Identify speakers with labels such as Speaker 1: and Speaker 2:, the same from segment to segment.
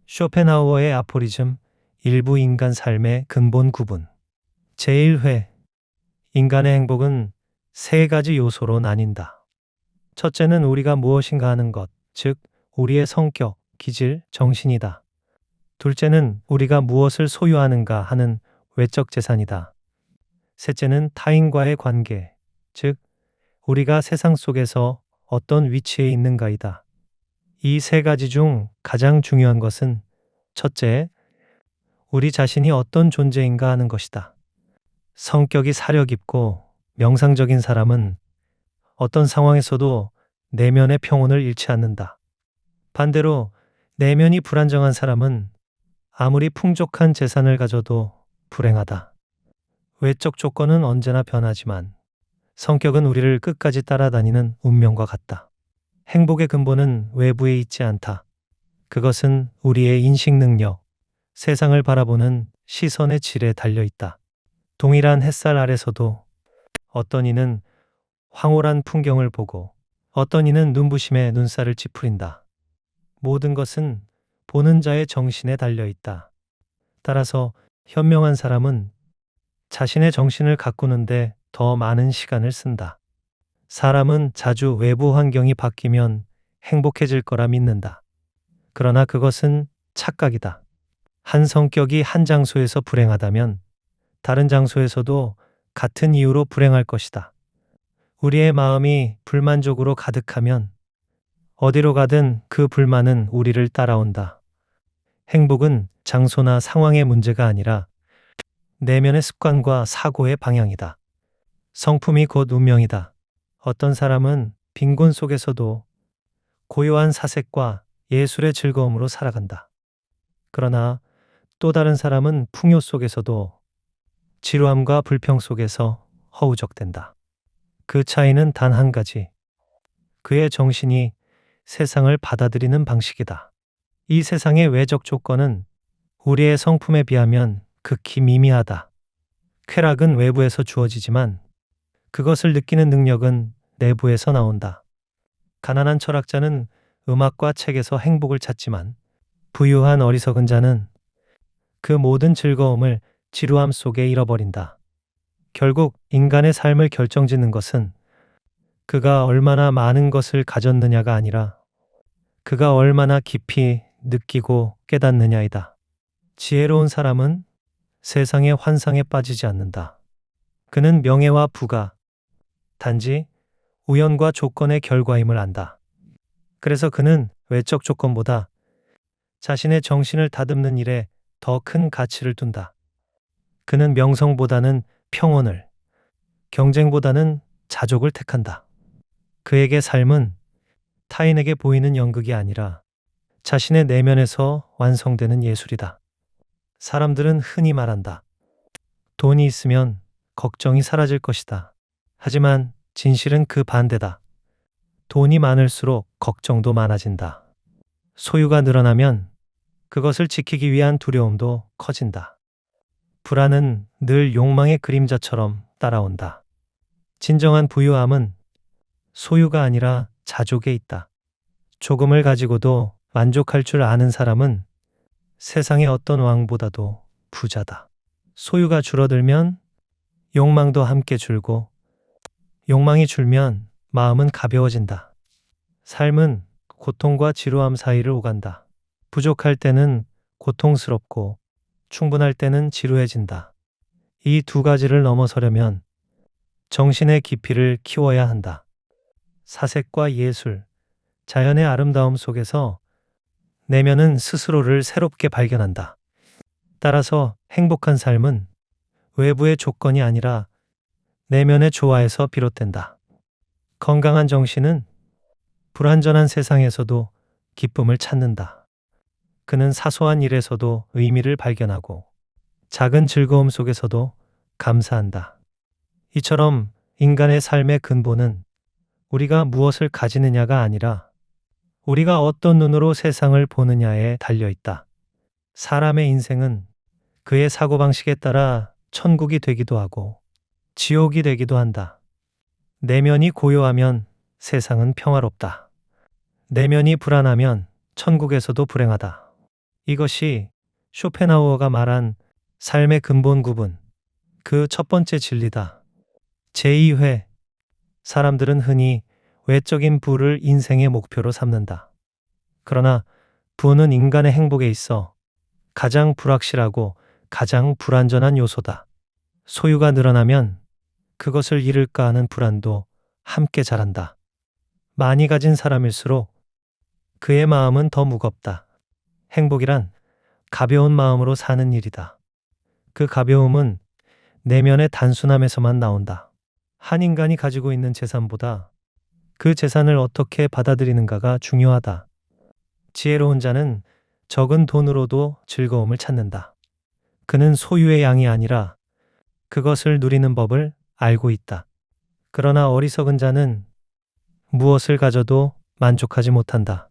Speaker 1: 쇼펜하우어의 아포리즘 일부 인간 삶의 근본 구분. 제1회 인간의 행복은 세 가지 요소로 나뉜다. 첫째는 우리가 무엇인가 하는 것, 즉 우리의 성격, 기질, 정신이다. 둘째는 우리가 무엇을 소유하는가 하는 외적 재산이다. 셋째는 타인과의 관계, 즉 우리가 세상 속에서 어떤 위치에 있는가이다. 이 세 가지 중 가장 중요한 것은 첫째, 우리 자신이 어떤 존재인가 하는 것이다. 성격이 사려 깊고 명상적인 사람은 어떤 상황에서도 내면의 평온을 잃지 않는다. 반대로 내면이 불안정한 사람은 아무리 풍족한 재산을 가져도 불행하다. 외적 조건은 언제나 변하지만 성격은 우리를 끝까지 따라다니는 운명과 같다. 행복의 근본은 외부에 있지 않다. 그것은 우리의 인식 능력, 세상을 바라보는 시선의 질에 달려 있다. 동일한 햇살 아래서도 어떤 이는 황홀한 풍경을 보고 어떤 이는 눈부심에 눈살을 찌푸린다. 모든 것은 보는 자의 정신에 달려 있다. 따라서 현명한 사람은 자신의 정신을 가꾸는데 더 많은 시간을 쓴다. 사람은 자주 외부 환경이 바뀌면 행복해질 거라 믿는다. 그러나 그것은 착각이다. 한 성격이 한 장소에서 불행하다면 다른 장소에서도 같은 이유로 불행할 것이다. 우리의 마음이 불만족으로 가득하면 어디로 가든 그 불만은 우리를 따라온다. 행복은 장소나 상황의 문제가 아니라 내면의 습관과 사고의 방향이다. 성품이 곧 운명이다. 어떤 사람은 빈곤 속에서도 고요한 사색과 예술의 즐거움으로 살아간다. 그러나 또 다른 사람은 풍요 속에서도 지루함과 불평 속에서 허우적댄다. 그 차이는 단 한 가지. 그의 정신이 세상을 받아들이는 방식이다. 이 세상의 외적 조건은 우리의 성품에 비하면 극히 미미하다. 쾌락은 외부에서 주어지지만 그것을 느끼는 능력은 내부에서 나온다. 가난한 철학자는 음악과 책에서 행복을 찾지만 부유한 어리석은 자는 그 모든 즐거움을 지루함 속에 잃어버린다. 결국 인간의 삶을 결정짓는 것은 그가 얼마나 많은 것을 가졌느냐가 아니라 그가 얼마나 깊이 느끼고 깨닫느냐이다. 지혜로운 사람은 세상의 환상에 빠지지 않는다. 그는 명예와 부가 단지 우연과 조건의 결과임을 안다. 그래서 그는 외적 조건보다 자신의 정신을 다듬는 일에 더 큰 가치를 둔다. 그는 명성보다는 평온을, 경쟁보다는 자족을 택한다. 그에게 삶은 타인에게 보이는 연극이 아니라 자신의 내면에서 완성되는 예술이다. 사람들은 흔히 말한다. 돈이 있으면 걱정이 사라질 것이다. 하지만 진실은 그 반대다. 돈이 많을수록 걱정도 많아진다. 소유가 늘어나면 그것을 지키기 위한 두려움도 커진다. 불안은 늘 욕망의 그림자처럼 따라온다. 진정한 부유함은 소유가 아니라 자족에 있다. 조금을 가지고도 만족할 줄 아는 사람은 세상의 어떤 왕보다도 부자다. 소유가 줄어들면 욕망도 함께 줄고 욕망이 줄면 마음은 가벼워진다. 삶은 고통과 지루함 사이를 오간다. 부족할 때는 고통스럽고 충분할 때는 지루해진다. 이 두 가지를 넘어서려면 정신의 깊이를 키워야 한다. 사색과 예술, 자연의 아름다움 속에서 내면은 스스로를 새롭게 발견한다. 따라서 행복한 삶은 외부의 조건이 아니라 내면의 조화에서 비롯된다. 건강한 정신은 불완전한 세상에서도 기쁨을 찾는다. 그는 사소한 일에서도 의미를 발견하고 작은 즐거움 속에서도 감사한다. 이처럼 인간의 삶의 근본은 우리가 무엇을 가지느냐가 아니라 우리가 어떤 눈으로 세상을 보느냐에 달려 있다. 사람의 인생은 그의 사고방식에 따라 천국이 되기도 하고 지옥이 되기도 한다. 내면이 고요하면 세상은 평화롭다. 내면이 불안하면 천국에서도 불행하다. 이것이 쇼펜하우어가 말한 삶의 근본 구분, 그 첫 번째 진리다. 제2회, 사람들은 흔히 외적인 부를 인생의 목표로 삼는다. 그러나 부는 인간의 행복에 있어 가장 불확실하고 가장 불완전한 요소다. 소유가 늘어나면 그것을 잃을까 하는 불안도 함께 자란다. 많이 가진 사람일수록 그의 마음은 더 무겁다. 행복이란 가벼운 마음으로 사는 일이다. 그 가벼움은 내면의 단순함에서만 나온다. 한 인간이 가지고 있는 재산보다 그 재산을 어떻게 받아들이는가가 중요하다. 지혜로운 자는 적은 돈으로도 즐거움을 찾는다. 그는 소유의 양이 아니라 그것을 누리는 법을 알고 있다. 그러나 어리석은 자는 무엇을 가져도 만족하지 못한다.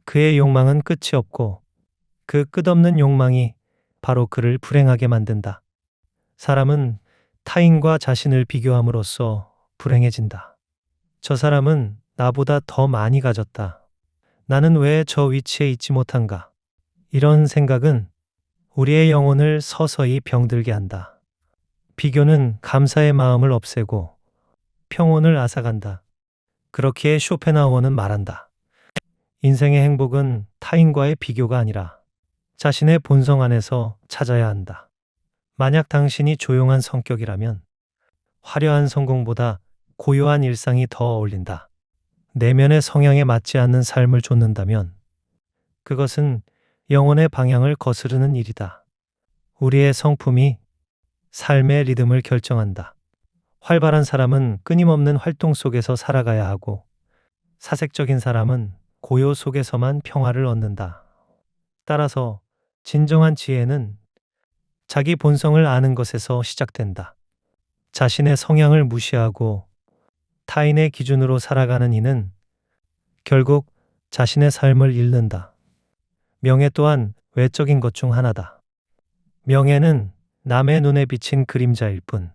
Speaker 1: 그의 욕망은 끝이 없고 그 끝없는 욕망이 바로 그를 불행하게 만든다. 사람은 타인과 자신을 비교함으로써 불행해진다. 저 사람은 나보다 더 많이 가졌다. 나는 왜 저 위치에 있지 못한가? 이런 생각은 우리의 영혼을 서서히 병들게 한다. 비교는 감사의 마음을 없애고 평온을 앗아간다. 그렇기에 쇼펜하우어는 말한다. 인생의 행복은 타인과의 비교가 아니라 자신의 본성 안에서 찾아야 한다. 만약 당신이 조용한 성격이라면 화려한 성공보다 고요한 일상이 더 어울린다. 내면의 성향에 맞지 않는 삶을 좇는다면 그것은 영혼의 방향을 거스르는 일이다. 우리의 성품이 삶의 리듬을 결정한다. 활발한 사람은 끊임없는 활동 속에서 살아가야 하고 사색적인 사람은 고요 속에서만 평화를 얻는다. 따라서 진정한 지혜는 자기 본성을 아는 것에서 시작된다. 자신의 성향을 무시하고 타인의 기준으로 살아가는 이는 결국 자신의 삶을 잃는다. 명예 또한 외적인 것 중 하나다. 명예는 남의 눈에 비친 그림자일 뿐,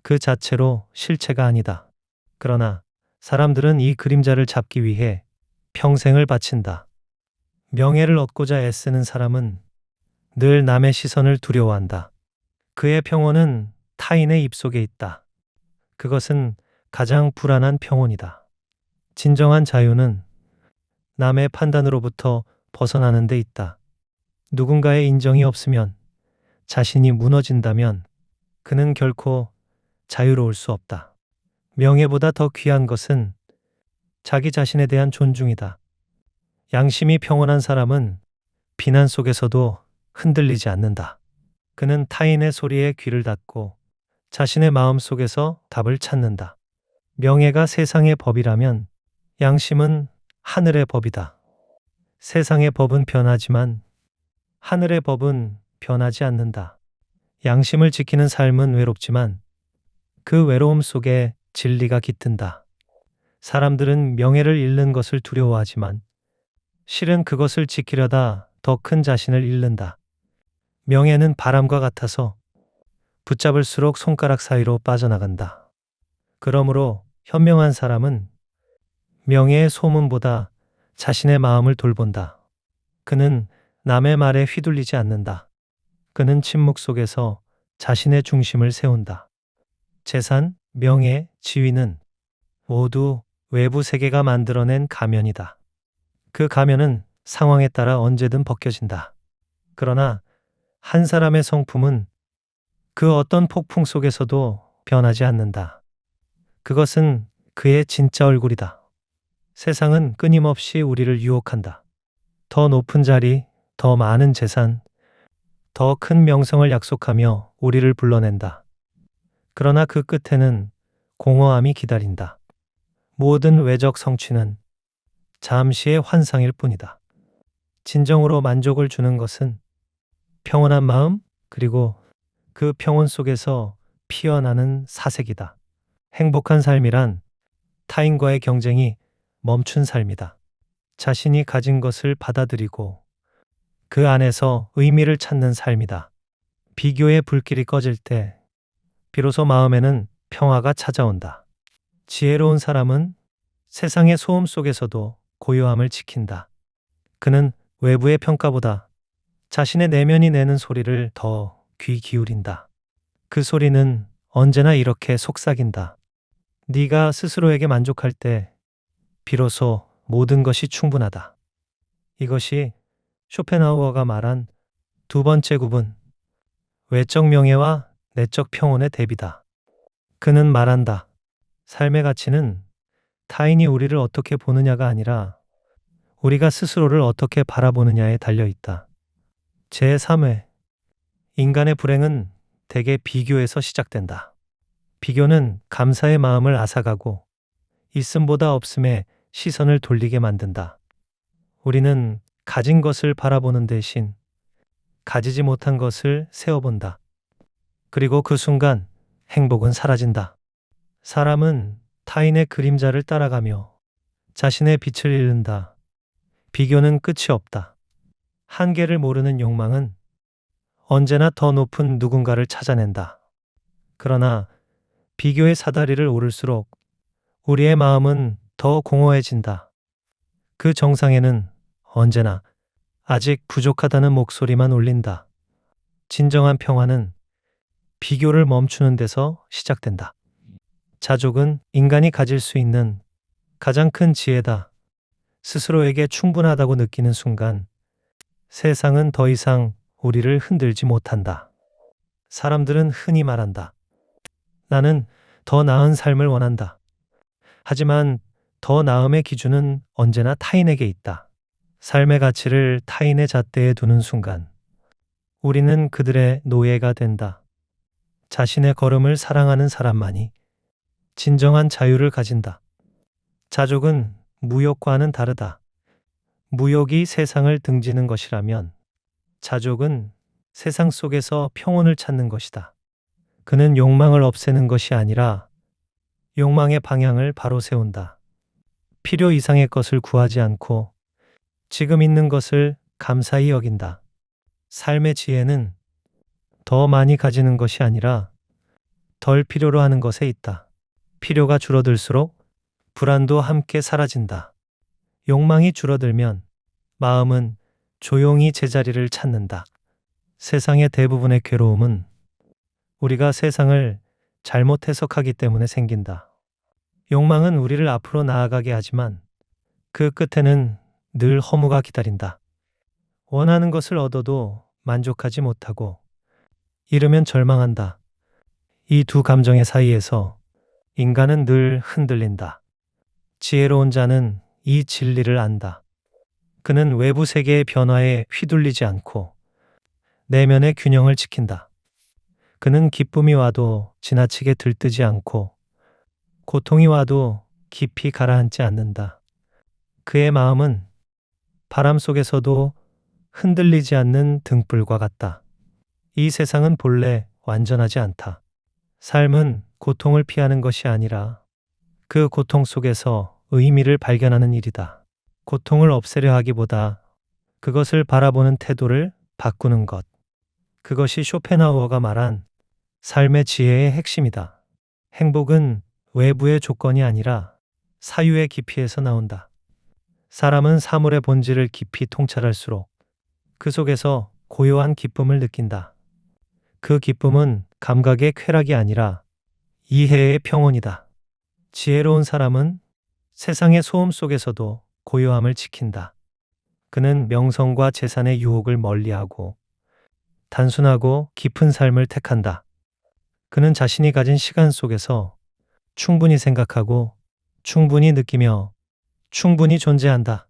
Speaker 1: 그 자체로 실체가 아니다. 그러나 사람들은 이 그림자를 잡기 위해 평생을 바친다. 명예를 얻고자 애쓰는 사람은 늘 남의 시선을 두려워한다. 그의 평온은 타인의 입속에 있다. 그것은 가장 불안한 평온이다. 진정한 자유는 남의 판단으로부터 벗어나는 데 있다. 누군가의 인정이 없으면, 자신이 무너진다면 그는 결코 자유로울 수 없다. 명예보다 더 귀한 것은 자기 자신에 대한 존중이다. 양심이 평온한 사람은 비난 속에서도 흔들리지 않는다. 그는 타인의 소리에 귀를 닫고 자신의 마음 속에서 답을 찾는다. 명예가 세상의 법이라면 양심은 하늘의 법이다. 세상의 법은 변하지만 하늘의 법은 변하지 않는다. 양심을 지키는 삶은 외롭지만 그 외로움 속에 진리가 깃든다. 사람들은 명예를 잃는 것을 두려워하지만 실은 그것을 지키려다 더 큰 자신을 잃는다. 명예는 바람과 같아서 붙잡을수록 손가락 사이로 빠져나간다. 그러므로 현명한 사람은 명예의 소문보다 자신의 마음을 돌본다. 그는 남의 말에 휘둘리지 않는다. 그는 침묵 속에서 자신의 중심을 세운다. 재산, 명예, 지위는 모두 외부 세계가 만들어낸 가면이다. 그 가면은 상황에 따라 언제든 벗겨진다. 그러나 한 사람의 성품은 그 어떤 폭풍 속에서도 변하지 않는다. 그것은 그의 진짜 얼굴이다. 세상은 끊임없이 우리를 유혹한다. 더 높은 자리, 더 많은 재산, 더 큰 명성을 약속하며 우리를 불러낸다. 그러나 그 끝에는 공허함이 기다린다. 모든 외적 성취는 잠시의 환상일 뿐이다. 진정으로 만족을 주는 것은 평온한 마음, 그리고 그 평온 속에서 피어나는 사색이다. 행복한 삶이란 타인과의 경쟁이 멈춘 삶이다. 자신이 가진 것을 받아들이고 그 안에서 의미를 찾는 삶이다. 비교의 불길이 꺼질 때 비로소 마음에는 평화가 찾아온다. 지혜로운 사람은 세상의 소음 속에서도 고요함을 지킨다. 그는 외부의 평가보다 자신의 내면이 내는 소리를 더 귀 기울인다. 그 소리는 언제나 이렇게 속삭인다. 네가 스스로에게 만족할 때 비로소 모든 것이 충분하다. 이것이 쇼펜하우어가 말한 두 번째 구분, 외적 명예와 내적 평온의 대비다. 그는 말한다. 삶의 가치는 타인이 우리를 어떻게 보느냐가 아니라 우리가 스스로를 어떻게 바라보느냐에 달려 있다. 제3회, 인간의 불행은 대개 비교에서 시작된다. 비교는 감사의 마음을 앗아가고 있음보다 없음에 시선을 돌리게 만든다. 우리는 가진 것을 바라보는 대신 가지지 못한 것을 세어본다. 그리고 그 순간 행복은 사라진다. 사람은 타인의 그림자를 따라가며 자신의 빛을 잃는다. 비교는 끝이 없다. 한계를 모르는 욕망은 언제나 더 높은 누군가를 찾아낸다. 그러나 비교의 사다리를 오를수록 우리의 마음은 더 공허해진다. 그 정상에는 언제나 아직 부족하다는 목소리만 울린다. 진정한 평화는 비교를 멈추는 데서 시작된다. 자족은 인간이 가질 수 있는 가장 큰 지혜다. 스스로에게 충분하다고 느끼는 순간 세상은 더 이상 우리를 흔들지 못한다. 사람들은 흔히 말한다. 나는 더 나은 삶을 원한다. 하지만 더 나음의 기준은 언제나 타인에게 있다. 삶의 가치를 타인의 잣대에 두는 순간 우리는 그들의 노예가 된다. 자신의 걸음을 사랑하는 사람만이 진정한 자유를 가진다. 자족은 무욕과는 다르다. 무욕이 세상을 등지는 것이라면 자족은 세상 속에서 평온을 찾는 것이다. 그는 욕망을 없애는 것이 아니라 욕망의 방향을 바로 세운다. 필요 이상의 것을 구하지 않고 지금 있는 것을 감사히 여긴다. 삶의 지혜는 더 많이 가지는 것이 아니라 덜 필요로 하는 것에 있다. 필요가 줄어들수록 불안도 함께 사라진다. 욕망이 줄어들면 마음은 조용히 제자리를 찾는다. 세상의 대부분의 괴로움은 우리가 세상을 잘못 해석하기 때문에 생긴다. 욕망은 우리를 앞으로 나아가게 하지만 그 끝에는 늘 허무가 기다린다. 원하는 것을 얻어도 만족하지 못하고 잃으면 절망한다. 이 두 감정의 사이에서 인간은 늘 흔들린다. 지혜로운 자는 이 진리를 안다. 그는 외부 세계의 변화에 휘둘리지 않고 내면의 균형을 지킨다. 그는 기쁨이 와도 지나치게 들뜨지 않고 고통이 와도 깊이 가라앉지 않는다. 그의 마음은 바람 속에서도 흔들리지 않는 등불과 같다. 이 세상은 본래 완전하지 않다. 삶은 고통을 피하는 것이 아니라 그 고통 속에서 의미를 발견하는 일이다. 고통을 없애려 하기보다 그것을 바라보는 태도를 바꾸는 것. 그것이 쇼펜하우어가 말한 삶의 지혜의 핵심이다. 행복은 외부의 조건이 아니라 사유의 깊이에서 나온다. 사람은 사물의 본질을 깊이 통찰할수록 그 속에서 고요한 기쁨을 느낀다. 그 기쁨은 감각의 쾌락이 아니라 이해의 평온이다. 지혜로운 사람은 세상의 소음 속에서도 고요함을 지킨다. 그는 명성과 재산의 유혹을 멀리하고 단순하고 깊은 삶을 택한다. 그는 자신이 가진 시간 속에서 충분히 생각하고 충분히 느끼며 충분히 존재한다.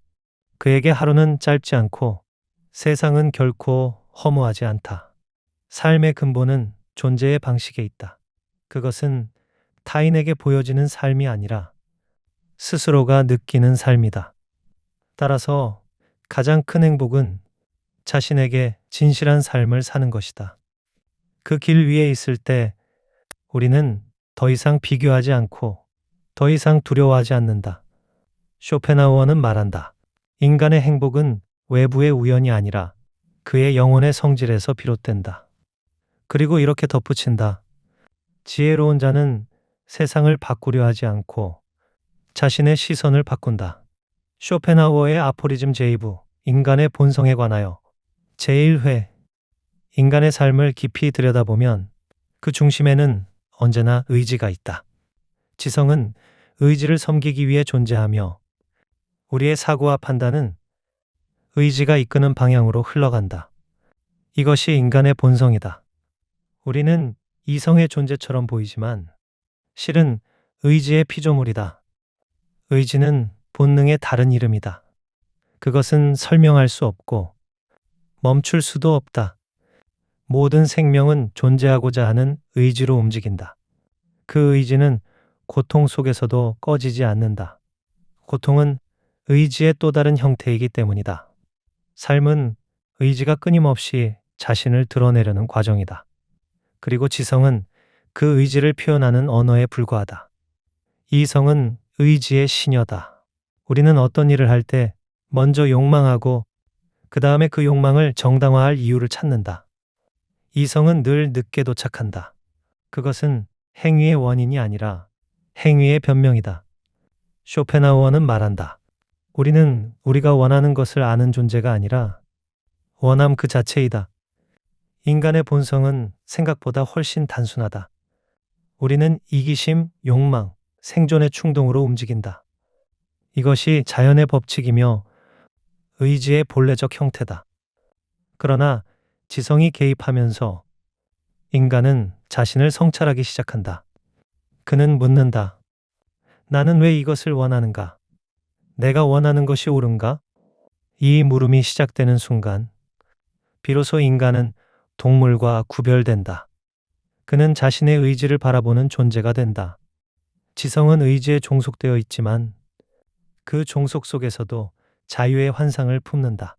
Speaker 1: 그에게 하루는 짧지 않고 세상은 결코 허무하지 않다. 삶의 근본은 존재의 방식에 있다. 그것은 타인에게 보여지는 삶이 아니라 스스로가 느끼는 삶이다. 따라서 가장 큰 행복은 자신에게 진실한 삶을 사는 것이다. 그 길 위에 있을 때 우리는 더 이상 비교하지 않고 더 이상 두려워하지 않는다. 쇼펜하우어는 말한다. 인간의 행복은 외부의 우연이 아니라 그의 영혼의 성질에서 비롯된다. 그리고 이렇게 덧붙인다. 지혜로운 자는 세상을 바꾸려 하지 않고 자신의 시선을 바꾼다. 쇼펜하우어의 아포리즘 제2부, 인간의 본성에 관하여 제1회 인간의 삶을 깊이 들여다보면 그 중심에는 언제나 의지가 있다. 지성은 의지를 섬기기 위해 존재하며 우리의 사고와 판단은 의지가 이끄는 방향으로 흘러간다. 이것이 인간의 본성이다. 우리는 이성의 존재처럼 보이지만 실은 의지의 피조물이다. 의지는 본능의 다른 이름이다. 그것은 설명할 수 없고 멈출 수도 없다. 모든 생명은 존재하고자 하는 의지로 움직인다. 그 의지는 고통 속에서도 꺼지지 않는다. 고통은 의지의 또 다른 형태이기 때문이다. 삶은 의지가 끊임없이 자신을 드러내려는 과정이다. 그리고 지성은 그 의지를 표현하는 언어에 불과하다. 이성은 의지의 시녀다. 우리는 어떤 일을 할 때 먼저 욕망하고 그 다음에 그 욕망을 정당화할 이유를 찾는다. 이성은 늘 늦게 도착한다. 그것은 행위의 원인이 아니라 행위의 변명이다. 쇼펜하우어는 말한다. 우리는 우리가 원하는 것을 아는 존재가 아니라 원함 그 자체이다. 인간의 본성은 생각보다 훨씬 단순하다. 우리는 이기심, 욕망, 생존의 충동으로 움직인다. 이것이 자연의 법칙이며 의지의 본래적 형태다. 그러나 지성이 개입하면서 인간은 자신을 성찰하기 시작한다. 그는 묻는다. 나는 왜 이것을 원하는가? 내가 원하는 것이 옳은가? 이 물음이 시작되는 순간 비로소 인간은 동물과 구별된다. 그는 자신의 의지를 바라보는 존재가 된다. 지성은 의지에 종속되어 있지만 그 종속 속에서도 자유의 환상을 품는다.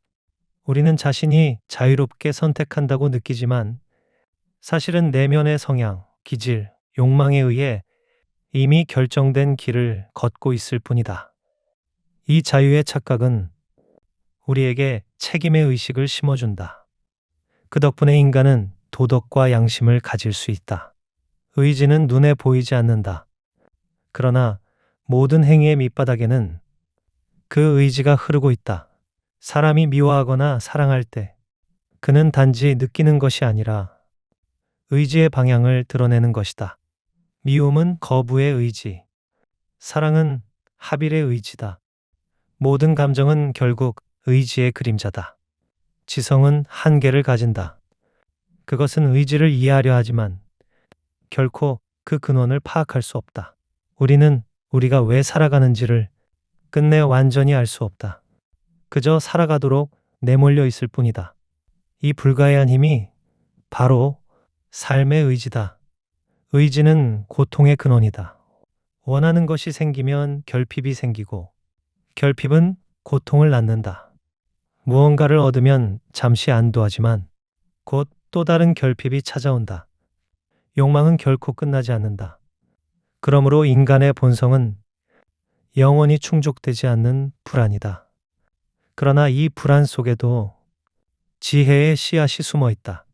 Speaker 1: 우리는 자신이 자유롭게 선택한다고 느끼지만 사실은 내면의 성향, 기질, 욕망에 의해 이미 결정된 길을 걷고 있을 뿐이다. 이 자유의 착각은 우리에게 책임의 의식을 심어준다. 그 덕분에 인간은 도덕과 양심을 가질 수 있다. 의지는 눈에 보이지 않는다. 그러나 모든 행위의 밑바닥에는 그 의지가 흐르고 있다. 사람이 미워하거나 사랑할 때 그는 단지 느끼는 것이 아니라 의지의 방향을 드러내는 것이다. 미움은 거부의 의지, 사랑은 합일의 의지다. 모든 감정은 결국 의지의 그림자다. 지성은 한계를 가진다. 그것은 의지를 이해하려 하지만 결코 그 근원을 파악할 수 없다. 우리는 우리가 왜 살아가는지를 끝내 완전히 알 수 없다. 그저 살아가도록 내몰려 있을 뿐이다. 이 불가해한 힘이 바로 삶의 의지다. 의지는 고통의 근원이다. 원하는 것이 생기면 결핍이 생기고 결핍은 고통을 낳는다. 무언가를 얻으면 잠시 안도하지만 곧 또 다른 결핍이 찾아온다. 욕망은 결코 끝나지 않는다. 그러므로 인간의 본성은 영원히 충족되지 않는 불안이다. 그러나 이 불안 속에도 지혜의 씨앗이 숨어 있다.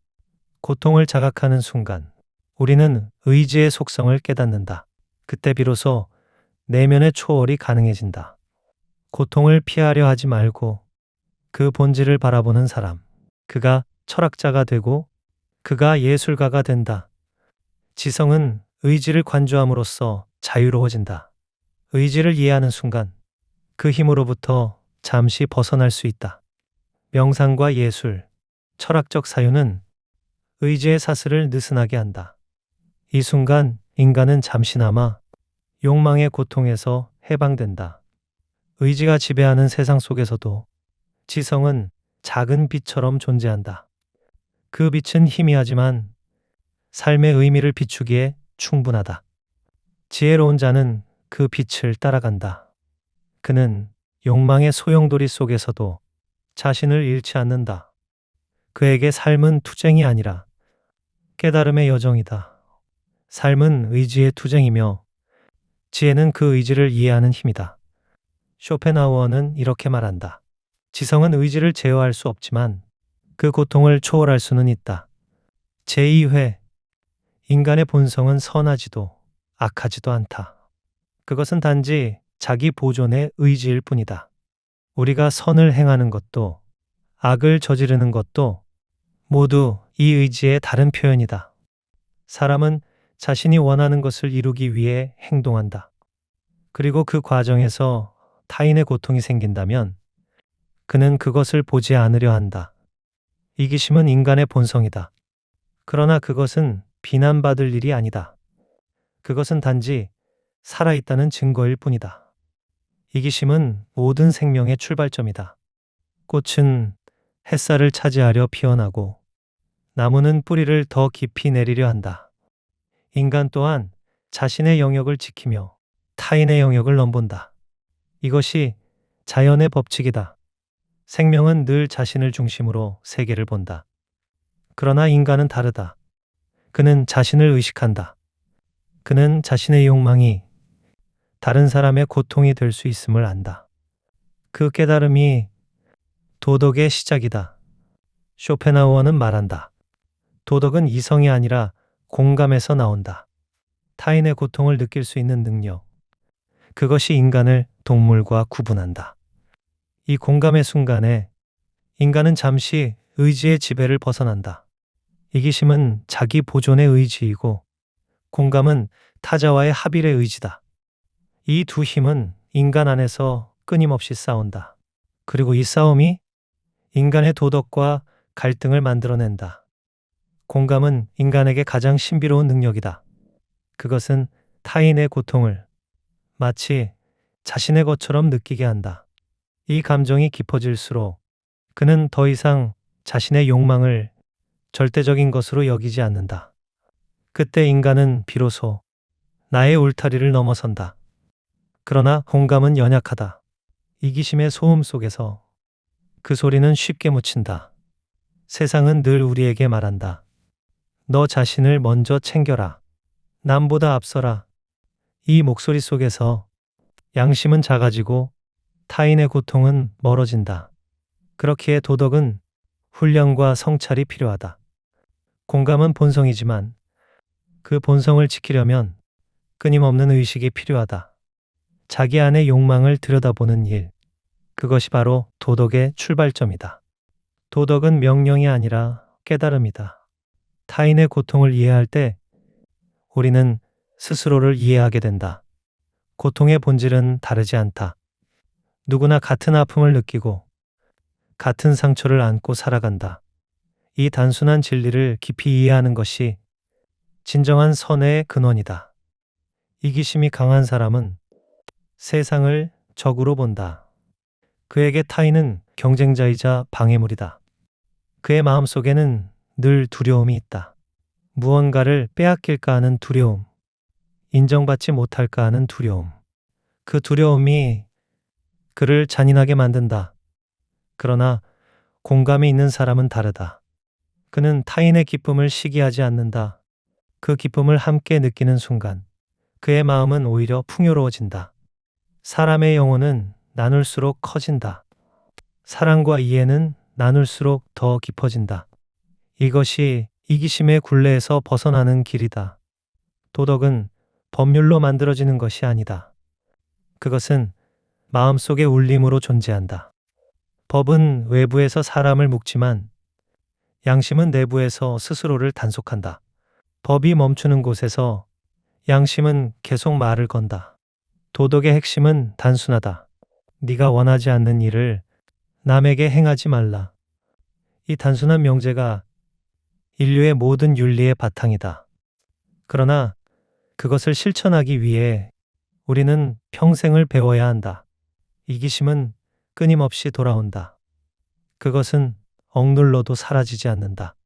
Speaker 1: 고통을 자각하는 순간 우리는 의지의 속성을 깨닫는다. 그때 비로소 내면의 초월이 가능해진다. 고통을 피하려 하지 말고 그 본질을 바라보는 사람, 그가 철학자가 되고 그가 예술가가 된다. 지성은 의지를 관조함으로써 자유로워진다. 의지를 이해하는 순간 그 힘으로부터 잠시 벗어날 수 있다. 명상과 예술, 철학적 사유는 의지의 사슬을 느슨하게 한다. 이 순간 인간은 잠시나마 욕망의 고통에서 해방된다. 의지가 지배하는 세상 속에서도 지성은 작은 빛처럼 존재한다. 그 빛은 희미하지만 삶의 의미를 비추기에 충분하다. 지혜로운 자는 그 빛을 따라간다. 그는 욕망의 소용돌이 속에서도 자신을 잃지 않는다. 그에게 삶은 투쟁이 아니라 깨달음의 여정이다. 삶은 의지의 투쟁이며 지혜는 그 의지를 이해하는 힘이다. 쇼펜하우어는 이렇게 말한다. 지성은 의지를 제어할 수 없지만 그 고통을 초월할 수는 있다. 제2회 인간의 본성은 선하지도 악하지도 않다. 그것은 단지 자기 보존의 의지일 뿐이다. 우리가 선을 행하는 것도 악을 저지르는 것도 모두 이 의지의 다른 표현이다. 사람은 자신이 원하는 것을 이루기 위해 행동한다. 그리고 그 과정에서 타인의 고통이 생긴다면 그는 그것을 보지 않으려 한다. 이기심은 인간의 본성이다. 그러나 그것은 비난받을 일이 아니다. 그것은 단지 살아있다는 증거일 뿐이다. 이기심은 모든 생명의 출발점이다. 꽃은 햇살을 차지하려 피어나고 나무는 뿌리를 더 깊이 내리려 한다. 인간 또한 자신의 영역을 지키며 타인의 영역을 넘본다. 이것이 자연의 법칙이다. 생명은 늘 자신을 중심으로 세계를 본다. 그러나 인간은 다르다. 그는 자신을 의식한다. 그는 자신의 욕망이 다른 사람의 고통이 될 수 있음을 안다. 그 깨달음이 도덕의 시작이다. 쇼펜하우어는 말한다. 도덕은 이성이 아니라 공감에서 나온다. 타인의 고통을 느낄 수 있는 능력. 그것이 인간을 동물과 구분한다. 이 공감의 순간에 인간은 잠시 의지의 지배를 벗어난다. 이기심은 자기 보존의 의지이고 공감은 타자와의 합일의 의지다. 이 두 힘은 인간 안에서 끊임없이 싸운다. 그리고 이 싸움이 인간의 도덕과 갈등을 만들어낸다. 공감은 인간에게 가장 신비로운 능력이다. 그것은 타인의 고통을 마치 자신의 것처럼 느끼게 한다. 이 감정이 깊어질수록 그는 더 이상 자신의 욕망을 절대적인 것으로 여기지 않는다. 그때 인간은 비로소 나의 울타리를 넘어선다. 그러나 공감은 연약하다. 이기심의 소음 속에서 그 소리는 쉽게 묻힌다. 세상은 늘 우리에게 말한다. 너 자신을 먼저 챙겨라. 남보다 앞서라. 이 목소리 속에서 양심은 작아지고 타인의 고통은 멀어진다. 그렇기에 도덕은 훈련과 성찰이 필요하다. 공감은 본성이지만 그 본성을 지키려면 끊임없는 의식이 필요하다. 자기 안의 욕망을 들여다보는 일. 그것이 바로 도덕의 출발점이다. 도덕은 명령이 아니라 깨달음이다. 타인의 고통을 이해할 때 우리는 스스로를 이해하게 된다. 고통의 본질은 다르지 않다. 누구나 같은 아픔을 느끼고 같은 상처를 안고 살아간다. 이 단순한 진리를 깊이 이해하는 것이 진정한 선의 근원이다. 이기심이 강한 사람은 세상을 적으로 본다. 그에게 타인은 경쟁자이자 방해물이다. 그의 마음속에는 늘 두려움이 있다. 무언가를 빼앗길까 하는 두려움, 인정받지 못할까 하는 두려움. 그 두려움이 그를 잔인하게 만든다. 그러나 공감이 있는 사람은 다르다. 그는 타인의 기쁨을 시기하지 않는다. 그 기쁨을 함께 느끼는 순간 그의 마음은 오히려 풍요로워진다. 사람의 영혼은 나눌수록 커진다. 사랑과 이해는 나눌수록 더 깊어진다. 이것이 이기심의 굴레에서 벗어나는 길이다. 도덕은 법률로 만들어지는 것이 아니다. 그것은 마음속의 울림으로 존재한다. 법은 외부에서 사람을 묶지만 양심은 내부에서 스스로를 단속한다. 법이 멈추는 곳에서 양심은 계속 말을 건다. 도덕의 핵심은 단순하다. 네가 원하지 않는 일을 남에게 행하지 말라. 이 단순한 명제가 인류의 모든 윤리의 바탕이다. 그러나 그것을 실천하기 위해 우리는 평생을 배워야 한다. 이기심은 끊임없이 돌아온다. 그것은 억눌러도 사라지지 않는다.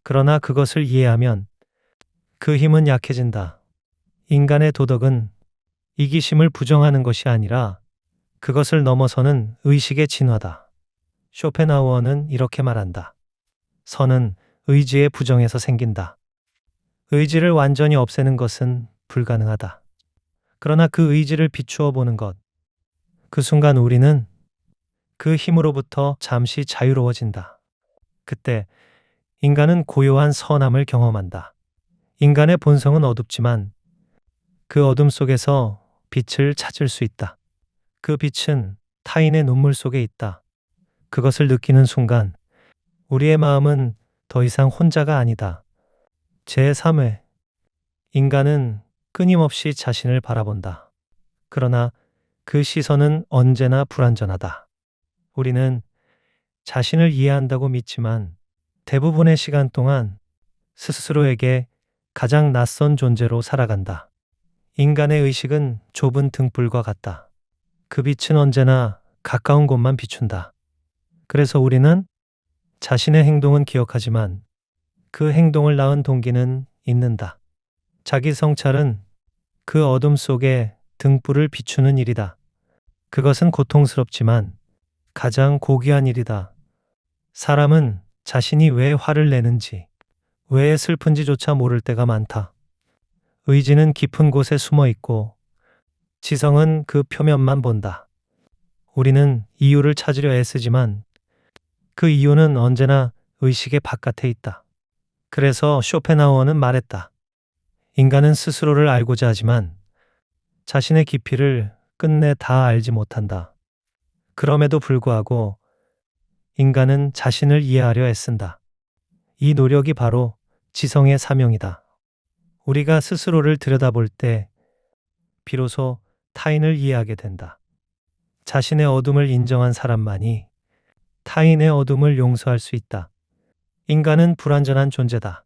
Speaker 1: 그러나 그것을 이해하면 그 힘은 약해진다. 인간의 도덕은 이기심을 부정하는 것이 아니라 그것을 넘어서는 의식의 진화다. 쇼펜하우어는 이렇게 말한다. 선은 의지의 부정에서 생긴다. 의지를 완전히 없애는 것은 불가능하다. 그러나 그 의지를 비추어 보는 것, 그 순간 우리는 그 힘으로부터 잠시 자유로워진다. 그때 인간은 고요한 선함을 경험한다. 인간의 본성은 어둡지만 그 어둠 속에서 빛을 찾을 수 있다. 그 빛은 타인의 눈물 속에 있다. 그것을 느끼는 순간 우리의 마음은 더 이상 혼자가 아니다. 제3회 인간은 끊임없이 자신을 바라본다. 그러나 그 시선은 언제나 불완전하다. 우리는 자신을 이해한다고 믿지만 대부분의 시간 동안 스스로에게 가장 낯선 존재로 살아간다. 인간의 의식은 좁은 등불과 같다. 그 빛은 언제나 가까운 곳만 비춘다. 그래서 우리는 자신의 행동은 기억하지만 그 행동을 낳은 동기는 잊는다. 자기 성찰은 그 어둠 속에 등불을 비추는 일이다. 그것은 고통스럽지만 가장 고귀한 일이다. 사람은 자신이 왜 화를 내는지, 왜 슬픈지조차 모를 때가 많다. 의지는 깊은 곳에 숨어 있고 지성은 그 표면만 본다. 우리는 이유를 찾으려 애쓰지만 그 이유는 언제나 의식의 바깥에 있다. 그래서 쇼펜하우어는 말했다. 인간은 스스로를 알고자 하지만 자신의 깊이를 끝내 다 알지 못한다. 그럼에도 불구하고 인간은 자신을 이해하려 애쓴다. 이 노력이 바로 지성의 사명이다. 우리가 스스로를 들여다볼 때 비로소 타인을 이해하게 된다. 자신의 어둠을 인정한 사람만이 타인의 어둠을 용서할 수 있다. 인간은 불완전한 존재다.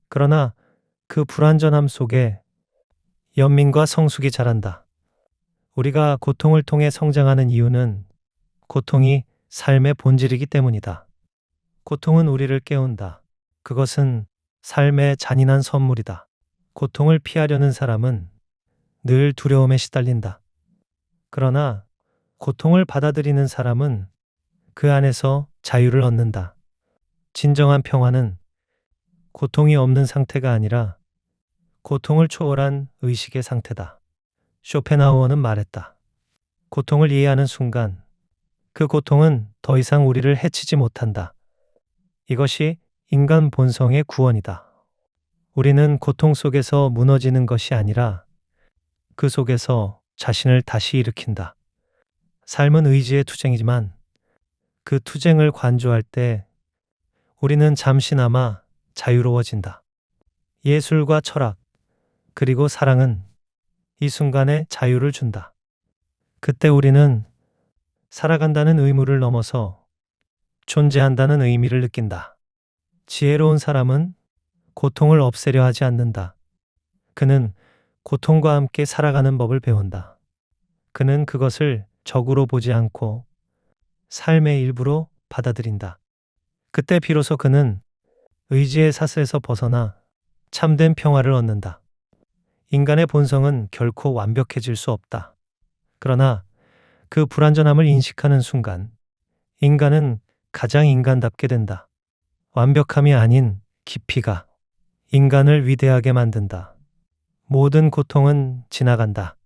Speaker 1: 그러나 그 불완전함 속에 연민과 성숙이 자란다. 우리가 고통을 통해 성장하는 이유는 고통이 삶의 본질이기 때문이다. 고통은 우리를 깨운다. 그것은 삶의 잔인한 선물이다. 고통을 피하려는 사람은 늘 두려움에 시달린다. 그러나 고통을 받아들이는 사람은 그 안에서 자유를 얻는다. 진정한 평화는 고통이 없는 상태가 아니라 고통을 초월한 의식의 상태다. 쇼펜하우어는 말했다. 고통을 이해하는 순간 그 고통은 더 이상 우리를 해치지 못한다. 이것이 인간 본성의 구원이다. 우리는 고통 속에서 무너지는 것이 아니라 그 속에서 자신을 다시 일으킨다. 삶은 의지의 투쟁이지만 그 투쟁을 관조할 때 우리는 잠시나마 자유로워진다. 예술과 철학, 그리고 사랑은 이 순간에 자유를 준다. 그때 우리는 살아간다는 의무를 넘어서 존재한다는 의미를 느낀다. 지혜로운 사람은 고통을 없애려 하지 않는다. 그는 고통과 함께 살아가는 법을 배운다. 그는 그것을 적으로 보지 않고 삶의 일부로 받아들인다. 그때 비로소 그는 의지의 사슬에서 벗어나 참된 평화를 얻는다. 인간의 본성은 결코 완벽해질 수 없다. 그러나 그 불완전함을 인식하는 순간 인간은 가장 인간답게 된다. 완벽함이 아닌 깊이가 인간을 위대하게 만든다. 모든 고통은 지나간다.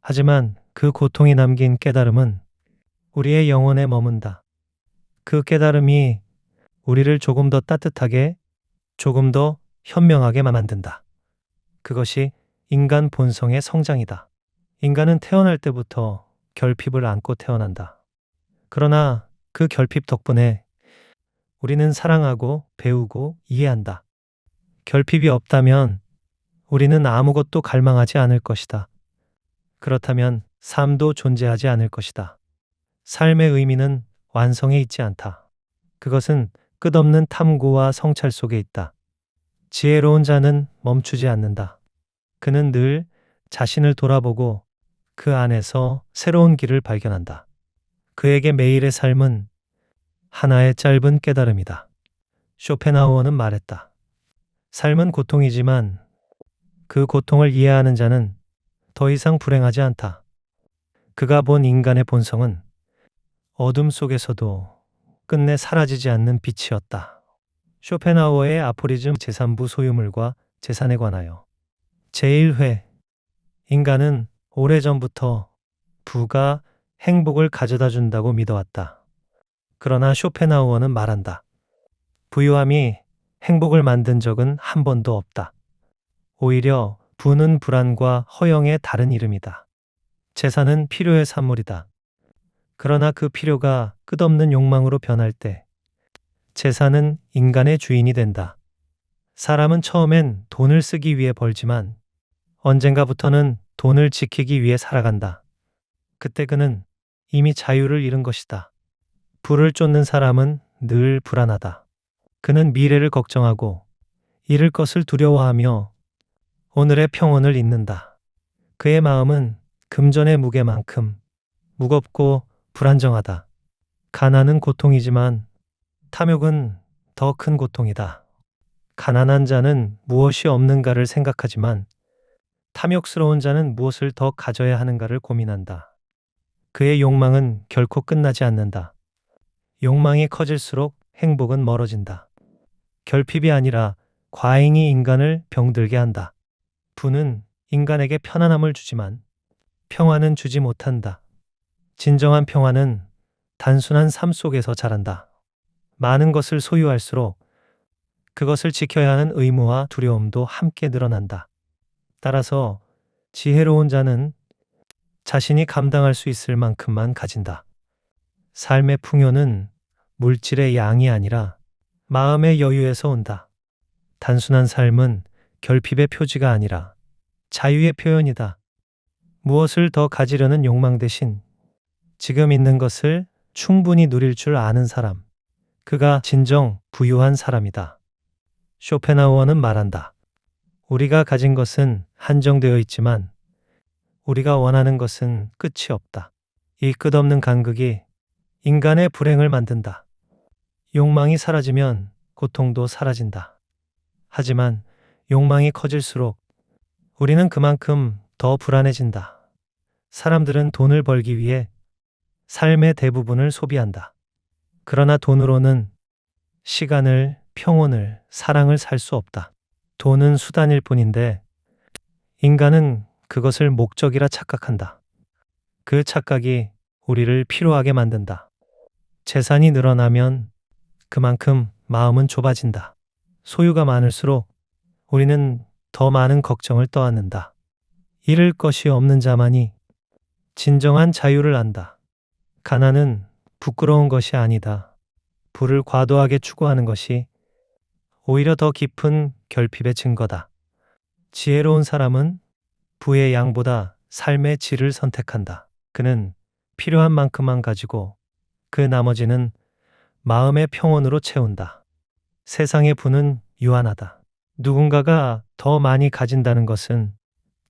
Speaker 1: 하지만 그 고통이 남긴 깨달음은 우리의 영혼에 머문다. 그 깨달음이 우리를 조금 더 따뜻하게, 조금 더 현명하게 만든다. 그것이 인간 본성의 성장이다. 인간은 태어날 때부터 결핍을 안고 태어난다. 그러나 그 결핍 덕분에 우리는 사랑하고 배우고 이해한다. 결핍이 없다면 우리는 아무것도 갈망하지 않을 것이다. 그렇다면 삶도 존재하지 않을 것이다. 삶의 의미는 완성에 있지 않다. 그것은 끝없는 탐구와 성찰 속에 있다. 지혜로운 자는 멈추지 않는다. 그는 늘 자신을 돌아보고 그 안에서 새로운 길을 발견한다. 그에게 매일의 삶은 하나의 짧은 깨달음이다. 쇼펜하우어는 말했다. 삶은 고통이지만 그 고통을 이해하는 자는 더 이상 불행하지 않다. 그가 본 인간의 본성은 어둠 속에서도 끝내 사라지지 않는 빛이었다. 쇼펜하우어의 아포리즘 제3부 소유물과 재산에 관하여 제1회 인간은 오래전부터 부가 행복을 가져다 준다고 믿어왔다. 그러나 쇼펜하우어는 말한다. 부유함이 행복을 만든 적은 한 번도 없다. 오히려 부는 불안과 허영의 다른 이름이다. 재산은 필요의 산물이다. 그러나 그 필요가 끝없는 욕망으로 변할 때 재산은 인간의 주인이 된다. 사람은 처음엔 돈을 쓰기 위해 벌지만 언젠가부터는 돈을 지키기 위해 살아간다. 그때 그는 이미 자유를 잃은 것이다. 부를 쫓는 사람은 늘 불안하다. 그는 미래를 걱정하고 잃을 것을 두려워하며 오늘의 평온을 잊는다. 그의 마음은 금전의 무게만큼 무겁고 불안정하다. 가난은 고통이지만 탐욕은 더 큰 고통이다. 가난한 자는 무엇이 없는가를 생각하지만 탐욕스러운 자는 무엇을 더 가져야 하는가를 고민한다. 그의 욕망은 결코 끝나지 않는다. 욕망이 커질수록 행복은 멀어진다. 결핍이 아니라 과잉이 인간을 병들게 한다. 부는 인간에게 편안함을 주지만 평화는 주지 못한다. 진정한 평화는 단순한 삶 속에서 자란다. 많은 것을 소유할수록 그것을 지켜야 하는 의무와 두려움도 함께 늘어난다. 따라서 지혜로운 자는 자신이 감당할 수 있을 만큼만 가진다. 삶의 풍요는 물질의 양이 아니라 마음의 여유에서 온다. 단순한 삶은 결핍의 표지가 아니라 자유의 표현이다. 무엇을 더 가지려는 욕망 대신 지금 있는 것을 충분히 누릴 줄 아는 사람, 그가 진정 부유한 사람이다. 쇼펜하우어는 말한다. 우리가 가진 것은 한정되어 있지만 우리가 원하는 것은 끝이 없다. 이 끝없는 간극이 인간의 불행을 만든다. 욕망이 사라지면 고통도 사라진다. 하지만 욕망이 커질수록 우리는 그만큼 더 불안해진다. 사람들은 돈을 벌기 위해 삶의 대부분을 소비한다. 그러나 돈으로는 시간을, 평온을, 사랑을 살 수 없다. 돈은 수단일 뿐인데 인간은 그것을 목적이라 착각한다. 그 착각이 우리를 피로하게 만든다. 재산이 늘어나면 그만큼 마음은 좁아진다. 소유가 많을수록 우리는 더 많은 걱정을 떠안는다. 잃을 것이 없는 자만이 진정한 자유를 안다. 가난은 부끄러운 것이 아니다. 부를 과도하게 추구하는 것이 오히려 더 깊은 결핍의 증거다. 지혜로운 사람은 부의 양보다 삶의 질을 선택한다. 그는 필요한 만큼만 가지고 그 나머지는 마음의 평온으로 채운다. 세상의 부는 유한하다. 누군가가 더 많이 가진다는 것은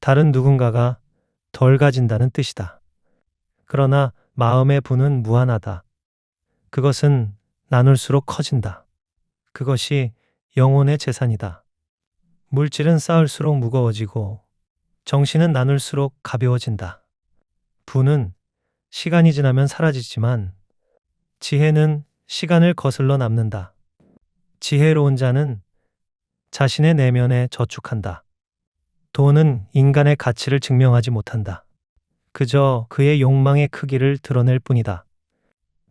Speaker 1: 다른 누군가가 덜 가진다는 뜻이다. 그러나 마음의 부는 무한하다. 그것은 나눌수록 커진다. 그것이 영혼의 재산이다. 물질은 쌓을수록 무거워지고 정신은 나눌수록 가벼워진다. 부는 시간이 지나면 사라지지만 지혜는 시간을 거슬러 남는다. 지혜로운 자는 자신의 내면에 저축한다. 돈은 인간의 가치를 증명하지 못한다. 그저 그의 욕망의 크기를 드러낼 뿐이다.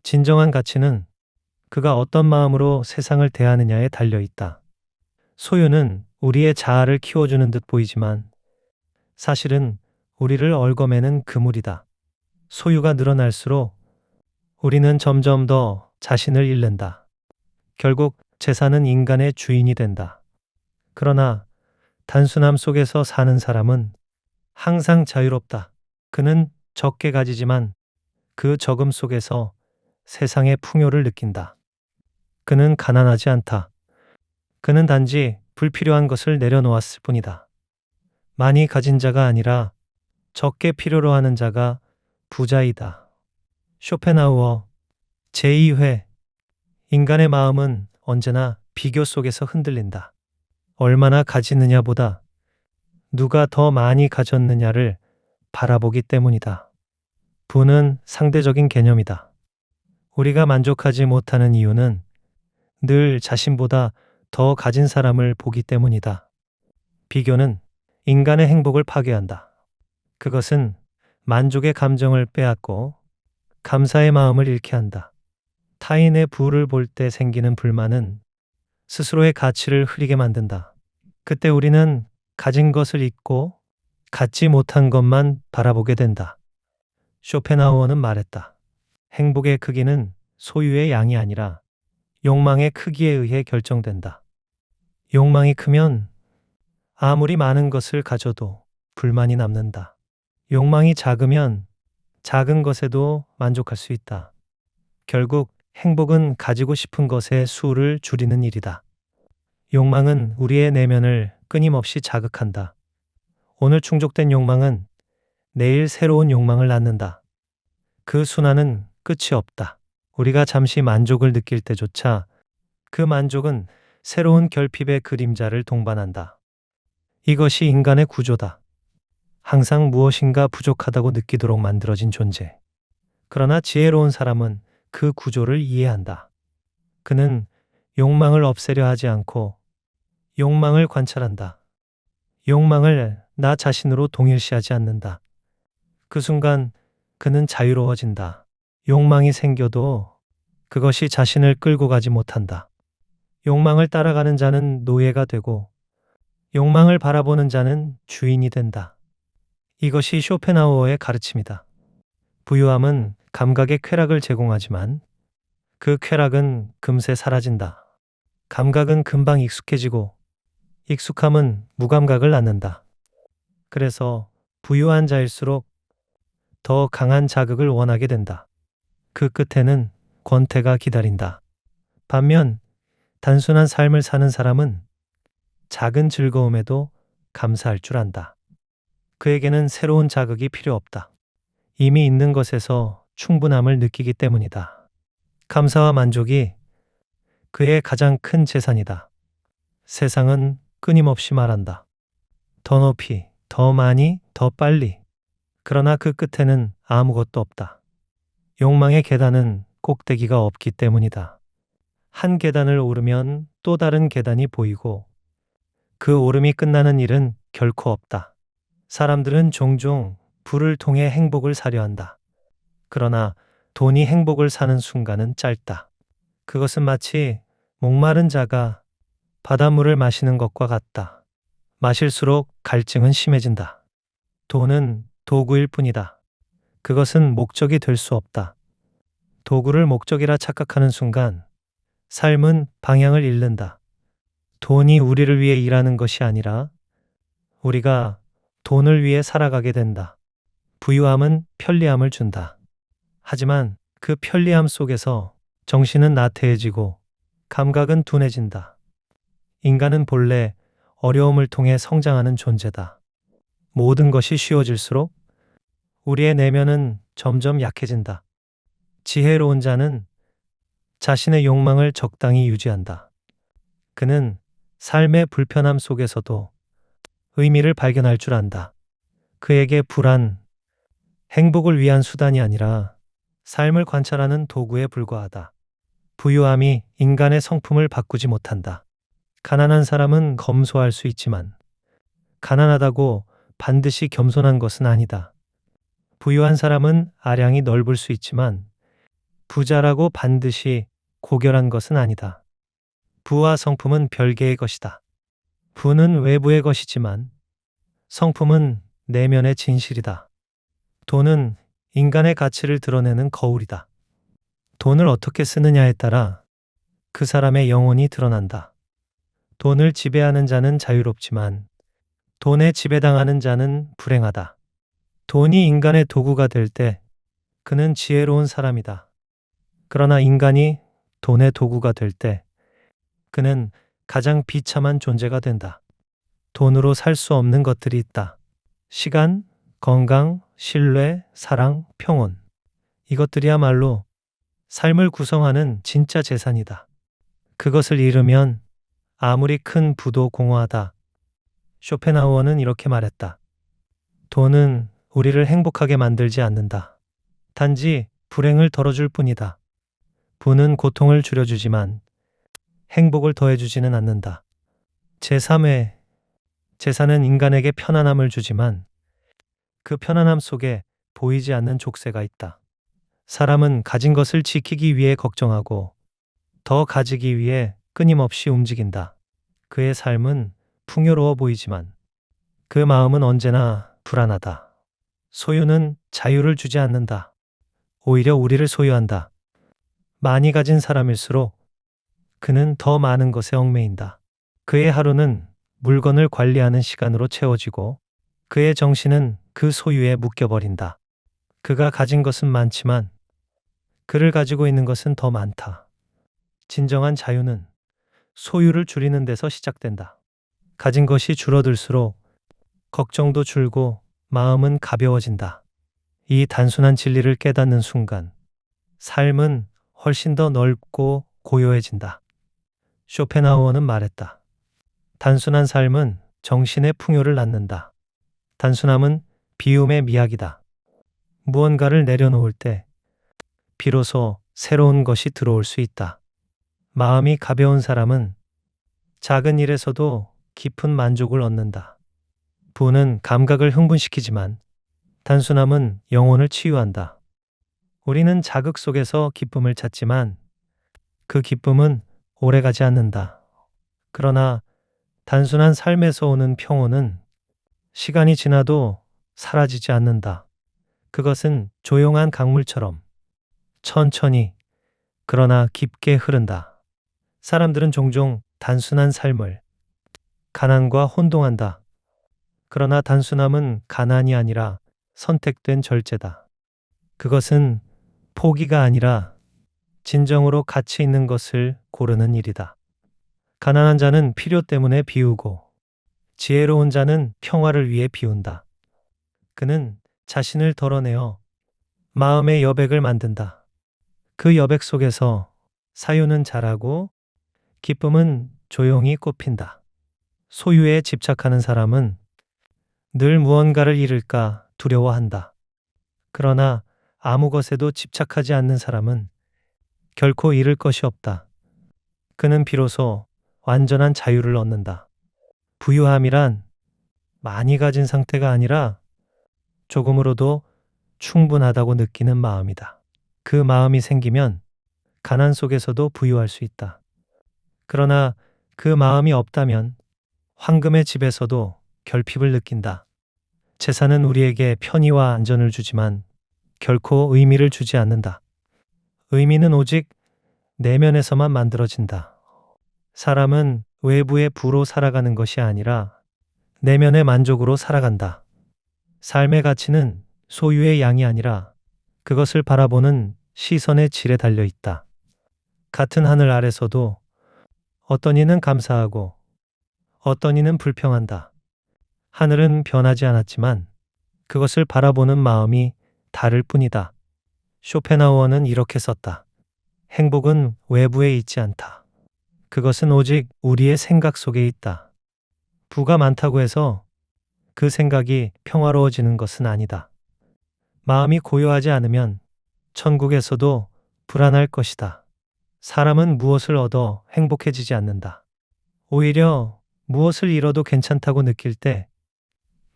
Speaker 1: 진정한 가치는 그가 어떤 마음으로 세상을 대하느냐에 달려 있다. 소유는 우리의 자아를 키워주는 듯 보이지만 사실은 우리를 얽어매는 그물이다. 소유가 늘어날수록 우리는 점점 더 자신을 잃는다. 결국 재산은 인간의 주인이 된다. 그러나 단순함 속에서 사는 사람은 항상 자유롭다. 그는 적게 가지지만 그 적음 속에서 세상의 풍요를 느낀다. 그는 가난하지 않다. 그는 단지 불필요한 것을 내려놓았을 뿐이다. 많이 가진 자가 아니라 적게 필요로 하는 자가 부자이다. 쇼펜하우어 제2회 인간의 마음은 언제나 비교 속에서 흔들린다. 얼마나 가지느냐보다 누가 더 많이 가졌느냐를 바라보기 때문이다. 부는 상대적인 개념이다. 우리가 만족하지 못하는 이유는 늘 자신보다 더 가진 사람을 보기 때문이다. 비교는 인간의 행복을 파괴한다. 그것은 만족의 감정을 빼앗고 감사의 마음을 잃게 한다. 타인의 부를 볼 때 생기는 불만은 스스로의 가치를 흐리게 만든다. 그때 우리는 가진 것을 잊고 갖지 못한 것만 바라보게 된다. 쇼펜하우어는 말했다. 행복의 크기는 소유의 양이 아니라 욕망의 크기에 의해 결정된다. 욕망이 크면 아무리 많은 것을 가져도 불만이 남는다. 욕망이 작으면 작은 것에도 만족할 수 있다. 결국 행복은 가지고 싶은 것의 수를 줄이는 일이다. 욕망은 우리의 내면을 끊임없이 자극한다. 오늘 충족된 욕망은 내일 새로운 욕망을 낳는다. 그 순환은 끝이 없다. 우리가 잠시 만족을 느낄 때조차 그 만족은 새로운 결핍의 그림자를 동반한다. 이것이 인간의 구조다. 항상 무엇인가 부족하다고 느끼도록 만들어진 존재. 그러나 지혜로운 사람은 그 구조를 이해한다. 그는 욕망을 없애려 하지 않고 욕망을 관찰한다. 욕망을 나 자신으로 동일시하지 않는다. 그 순간 그는 자유로워진다. 욕망이 생겨도 그것이 자신을 끌고 가지 못한다. 욕망을 따라가는 자는 노예가 되고 욕망을 바라보는 자는 주인이 된다. 이것이 쇼펜하우어의 가르침이다. 부유함은 감각의 쾌락을 제공하지만 그 쾌락은 금세 사라진다. 감각은 금방 익숙해지고 익숙함은 무감각을 낳는다. 그래서 부유한 자일수록 더 강한 자극을 원하게 된다. 그 끝에는 권태가 기다린다. 반면 단순한 삶을 사는 사람은 작은 즐거움에도 감사할 줄 안다. 그에게는 새로운 자극이 필요 없다. 이미 있는 것에서 충분함을 느끼기 때문이다. 감사와 만족이 그의 가장 큰 재산이다. 세상은 끊임없이 말한다. 더 높이, 더 많이, 더 빨리. 그러나 그 끝에는 아무것도 없다. 욕망의 계단은 꼭대기가 없기 때문이다. 한 계단을 오르면 또 다른 계단이 보이고 그 오름이 끝나는 일은 결코 없다. 사람들은 종종 부를 통해 행복을 사려 한다. 그러나 돈이 행복을 사는 순간은 짧다. 그것은 마치 목마른 자가 바닷물을 마시는 것과 같다. 마실수록 갈증은 심해진다. 돈은 도구일 뿐이다. 그것은 목적이 될 수 없다. 도구를 목적이라 착각하는 순간 삶은 방향을 잃는다. 돈이 우리를 위해 일하는 것이 아니라 우리가 돈을 위해 살아가게 된다. 부유함은 편리함을 준다. 하지만 그 편리함 속에서 정신은 나태해지고 감각은 둔해진다. 인간은 본래 어려움을 통해 성장하는 존재다. 모든 것이 쉬워질수록 우리의 내면은 점점 약해진다. 지혜로운 자는 자신의 욕망을 적당히 유지한다. 그는 삶의 불편함 속에서도 의미를 발견할 줄 안다. 그에게 불안, 행복을 위한 수단이 아니라 삶을 관찰하는 도구에 불과하다. 부유함이 인간의 성품을 바꾸지 못한다. 가난한 사람은 검소할 수 있지만 가난하다고 반드시 겸손한 것은 아니다. 부유한 사람은 아량이 넓을 수 있지만 부자라고 반드시 고결한 것은 아니다. 부와 성품은 별개의 것이다. 부는 외부의 것이지만 성품은 내면의 진실이다. 돈은 인간의 가치를 드러내는 거울이다. 돈을 어떻게 쓰느냐에 따라 그 사람의 영혼이 드러난다. 돈을 지배하는 자는 자유롭지만 돈에 지배당하는 자는 불행하다. 돈이 인간의 도구가 될 때 그는 지혜로운 사람이다. 그러나 인간이 돈의 도구가 될 때 그는 가장 비참한 존재가 된다. 돈으로 살 수 없는 것들이 있다. 시간, 건강, 신뢰, 사랑, 평온. 이것들이야말로 삶을 구성하는 진짜 재산이다. 그것을 잃으면 아무리 큰 부도 공허하다. 쇼펜하우어는 이렇게 말했다. 돈은 우리를 행복하게 만들지 않는다. 단지 불행을 덜어줄 뿐이다. 부는 고통을 줄여주지만 행복을 더해주지는 않는다. 제3회 재산은 인간에게 편안함을 주지만 그 편안함 속에 보이지 않는 족쇄가 있다. 사람은 가진 것을 지키기 위해 걱정하고 더 가지기 위해 끊임없이 움직인다. 그의 삶은 풍요로워 보이지만 그 마음은 언제나 불안하다. 소유는 자유를 주지 않는다. 오히려 우리를 소유한다. 많이 가진 사람일수록 그는 더 많은 것에 얽매인다. 그의 하루는 물건을 관리하는 시간으로 채워지고 그의 정신은 그 소유에 묶여버린다. 그가 가진 것은 많지만 그를 가지고 있는 것은 더 많다. 진정한 자유는 소유를 줄이는 데서 시작된다. 가진 것이 줄어들수록 걱정도 줄고 마음은 가벼워진다. 이 단순한 진리를 깨닫는 순간 삶은 훨씬 더 넓고 고요해진다. 쇼펜하우어는 말했다. 단순한 삶은 정신의 풍요를 낳는다. 단순함은 비움의 미학이다. 무언가를 내려놓을 때 비로소 새로운 것이 들어올 수 있다. 마음이 가벼운 사람은 작은 일에서도 깊은 만족을 얻는다. 부는 감각을 흥분시키지만 단순함은 영혼을 치유한다. 우리는 자극 속에서 기쁨을 찾지만 그 기쁨은 오래가지 않는다. 그러나 단순한 삶에서 오는 평온은 시간이 지나도 사라지지 않는다. 그것은 조용한 강물처럼 천천히 그러나 깊게 흐른다. 사람들은 종종 단순한 삶을 가난과 혼동한다. 그러나 단순함은 가난이 아니라 선택된 절제다. 그것은 포기가 아니라 진정으로 가치 있는 것을 고르는 일이다. 가난한 자는 필요 때문에 비우고 지혜로운 자는 평화를 위해 비운다. 그는 자신을 덜어내어 마음의 여백을 만든다. 그 여백 속에서 사유는 자라고 기쁨은 조용히 꽃핀다. 소유에 집착하는 사람은 늘 무언가를 잃을까 두려워한다. 그러나 아무 것에도 집착하지 않는 사람은 결코 잃을 것이 없다. 그는 비로소 완전한 자유를 얻는다. 부유함이란 많이 가진 상태가 아니라 조금으로도 충분하다고 느끼는 마음이다. 그 마음이 생기면 가난 속에서도 부유할 수 있다. 그러나 그 마음이 없다면 황금의 집에서도 결핍을 느낀다. 재산은 우리에게 편의와 안전을 주지만 결코 의미를 주지 않는다. 의미는 오직 내면에서만 만들어진다. 사람은 외부의 부로 살아가는 것이 아니라 내면의 만족으로 살아간다. 삶의 가치는 소유의 양이 아니라 그것을 바라보는 시선의 질에 달려 있다. 같은 하늘 아래서도 어떤 이는 감사하고 어떤 이는 불평한다. 하늘은 변하지 않았지만 그것을 바라보는 마음이 다를 뿐이다. 쇼펜하우어는 이렇게 썼다. 행복은 외부에 있지 않다. 그것은 오직 우리의 생각 속에 있다. 부가 많다고 해서 그 생각이 평화로워지는 것은 아니다. 마음이 고요하지 않으면 천국에서도 불안할 것이다. 사람은 무엇을 얻어 행복해지지 않는다. 오히려 무엇을 잃어도 괜찮다고 느낄 때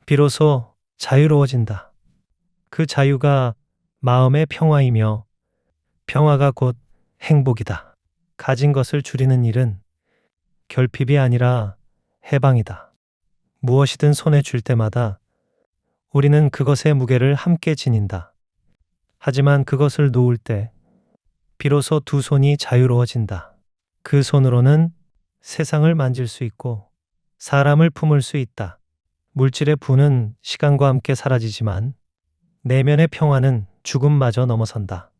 Speaker 1: 비로소 자유로워진다. 그 자유가 마음의 평화이며 평화가 곧 행복이다. 가진 것을 줄이는 일은 결핍이 아니라 해방이다. 무엇이든 손에 쥘 때마다 우리는 그것의 무게를 함께 지닌다. 하지만 그것을 놓을 때 비로소 두 손이 자유로워진다. 그 손으로는 세상을 만질 수 있고 사람을 품을 수 있다. 물질의 부는 시간과 함께 사라지지만 내면의 평화는 죽음마저 넘어선다.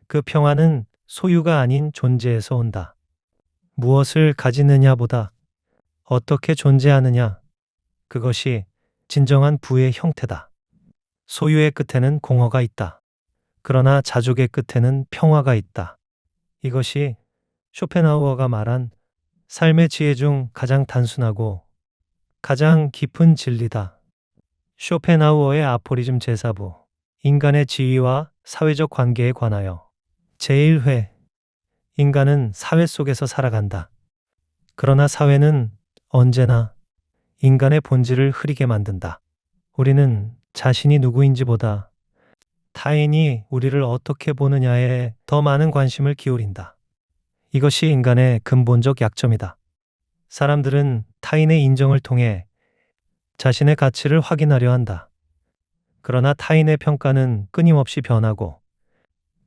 Speaker 1: 그 평화는 소유가 아닌 존재에서 온다. 무엇을 가지느냐보다 어떻게 존재하느냐, 그것이 진정한 부의 형태다. 소유의 끝에는 공허가 있다. 그러나 자족의 끝에는 평화가 있다. 이것이 쇼펜하우어가 말한 삶의 지혜 중 가장 단순하고 가장 깊은 진리다. 쇼펜하우어의 아포리즘 제4부 인간의 지위와 사회적 관계에 관하여 제1회 인간은 사회 속에서 살아간다. 그러나 사회는 언제나 인간의 본질을 흐리게 만든다. 우리는 자신이 누구인지보다 타인이 우리를 어떻게 보느냐에 더 많은 관심을 기울인다. 이것이 인간의 근본적 약점이다. 사람들은 타인의 인정을 통해 자신의 가치를 확인하려 한다. 그러나 타인의 평가는 끊임없이 변하고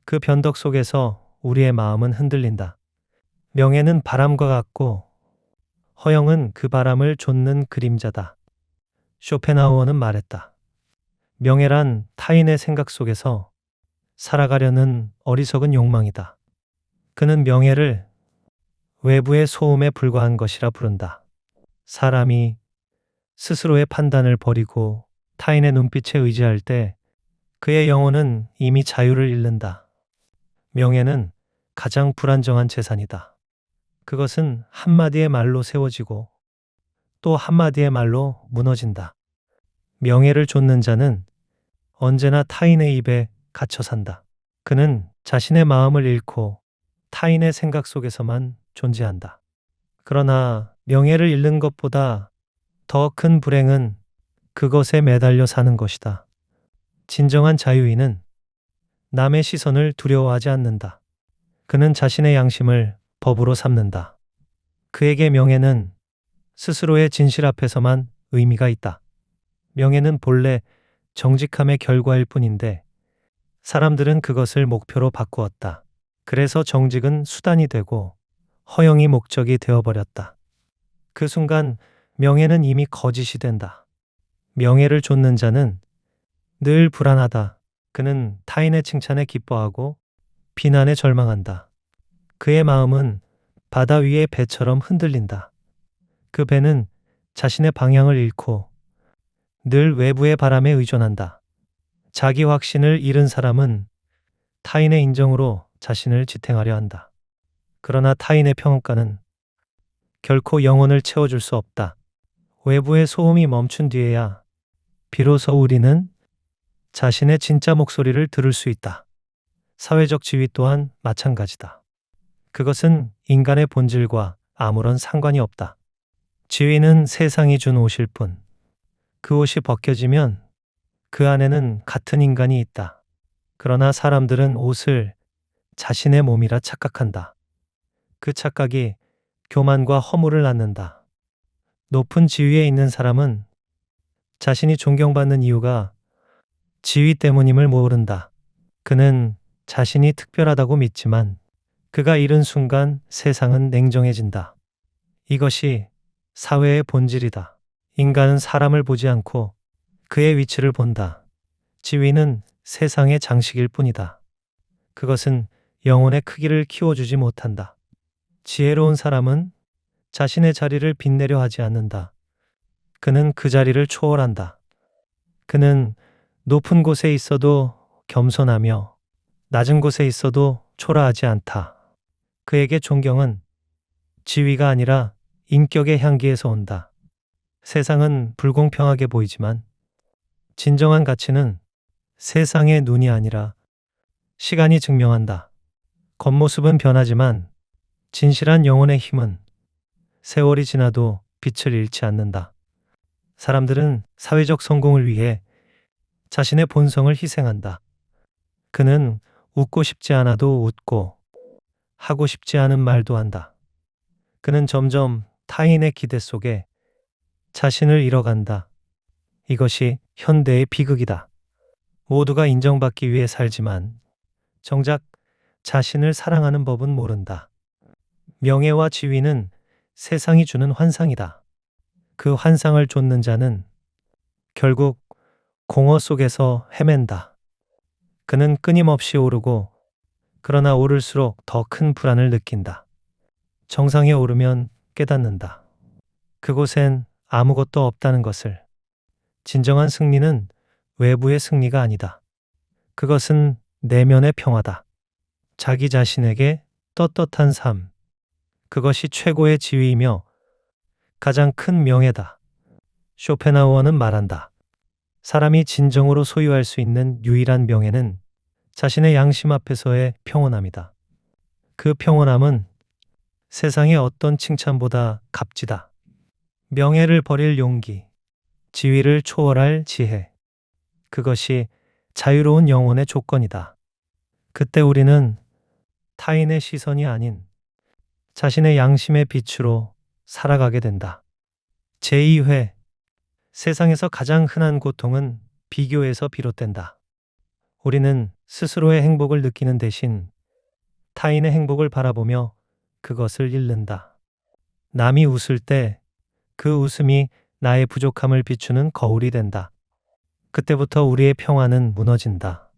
Speaker 1: 그 변덕 속에서 우리의 마음은 흔들린다. 명예는 바람과 같고 허영은 그 바람을 좇는 그림자다. 쇼펜하우어는 말했다. 명예란 타인의 생각 속에서 살아가려는 어리석은 욕망이다. 그는 명예를 외부의 소음에 불과한 것이라 부른다. 사람이 스스로의 판단을 버리고 타인의 눈빛에 의지할 때 그의 영혼은 이미 자유를 잃는다. 명예는 가장 불안정한 재산이다. 그것은 한마디의 말로 세워지고 또 한마디의 말로 무너진다. 명예를 좇는 자는 언제나 타인의 입에 갇혀 산다. 그는 자신의 마음을 잃고 타인의 생각 속에서만 존재한다. 그러나 명예를 잃는 것보다 더 큰 불행은 그것에 매달려 사는 것이다. 진정한 자유인은 남의 시선을 두려워하지 않는다. 그는 자신의 양심을 법으로 삼는다. 그에게 명예는 스스로의 진실 앞에서만 의미가 있다. 명예는 본래 정직함의 결과일 뿐인데 사람들은 그것을 목표로 바꾸었다. 그래서 정직은 수단이 되고 허영이 목적이 되어버렸다. 그 순간 명예는 이미 거짓이 된다. 명예를 좇는 자는 늘 불안하다. 그는 타인의 칭찬에 기뻐하고 비난에 절망한다. 그의 마음은 바다 위의 배처럼 흔들린다. 그 배는 자신의 방향을 잃고 늘 외부의 바람에 의존한다. 자기 확신을 잃은 사람은 타인의 인정으로 자신을 지탱하려 한다. 그러나 타인의 평가는 결코 영혼을 채워줄 수 없다. 외부의 소음이 멈춘 뒤에야 비로소 우리는 자신의 진짜 목소리를 들을 수 있다. 사회적 지위 또한 마찬가지다. 그것은 인간의 본질과 아무런 상관이 없다. 지위는 세상이 준 옷일 뿐. 그 옷이 벗겨지면 그 안에는 같은 인간이 있다. 그러나 사람들은 옷을 자신의 몸이라 착각한다. 그 착각이 교만과 허물을 낳는다. 높은 지위에 있는 사람은 자신이 존경받는 이유가 지위 때문임을 모른다. 그는 자신이 특별하다고 믿지만 그가 잃은 순간 세상은 냉정해진다. 이것이 사회의 본질이다. 인간은 사람을 보지 않고 그의 위치를 본다. 지위는 세상의 장식일 뿐이다. 그것은 영혼의 크기를 키워주지 못한다. 지혜로운 사람은 자신의 자리를 빛내려 하지 않는다. 그는 그 자리를 초월한다. 그는 높은 곳에 있어도 겸손하며 낮은 곳에 있어도 초라하지 않다. 그에게 존경은 지위가 아니라 인격의 향기에서 온다. 세상은 불공평하게 보이지만 진정한 가치는 세상의 눈이 아니라 시간이 증명한다. 겉모습은 변하지만 진실한 영혼의 힘은 세월이 지나도 빛을 잃지 않는다. 사람들은 사회적 성공을 위해 자신의 본성을 희생한다. 그는 웃고 싶지 않아도 웃고 하고 싶지 않은 말도 한다. 그는 점점 타인의 기대 속에 자신을 잃어간다. 이것이 현대의 비극이다. 모두가 인정받기 위해 살지만 정작 자신을 사랑하는 법은 모른다. 명예와 지위는 세상이 주는 환상이다. 그 환상을 좇는 자는 결국 공허 속에서 헤맨다. 그는 끊임없이 오르고 그러나 오를수록 더 큰 불안을 느낀다. 정상에 오르면 깨닫는다. 그곳엔 아무것도 없다는 것을. 진정한 승리는 외부의 승리가 아니다. 그것은 내면의 평화다. 자기 자신에게 떳떳한 삶. 그것이 최고의 지위이며 가장 큰 명예다. 쇼펜하우어는 말한다. 사람이 진정으로 소유할 수 있는 유일한 명예는 자신의 양심 앞에서의 평온함이다. 그 평온함은 세상의 어떤 칭찬보다 값지다. 명예를 버릴 용기, 지위를 초월할 지혜. 그것이 자유로운 영혼의 조건이다. 그때 우리는 타인의 시선이 아닌 자신의 양심의 빛으로 살아가게 된다. 제2회 세상에서 가장 흔한 고통은 비교에서 비롯된다. 우리는 스스로의 행복을 느끼는 대신 타인의 행복을 바라보며 그것을 잃는다. 남이 웃을 때 그 웃음이 나의 부족함을 비추는 거울이 된다. 그때부터 우리의 평화는 무너진다.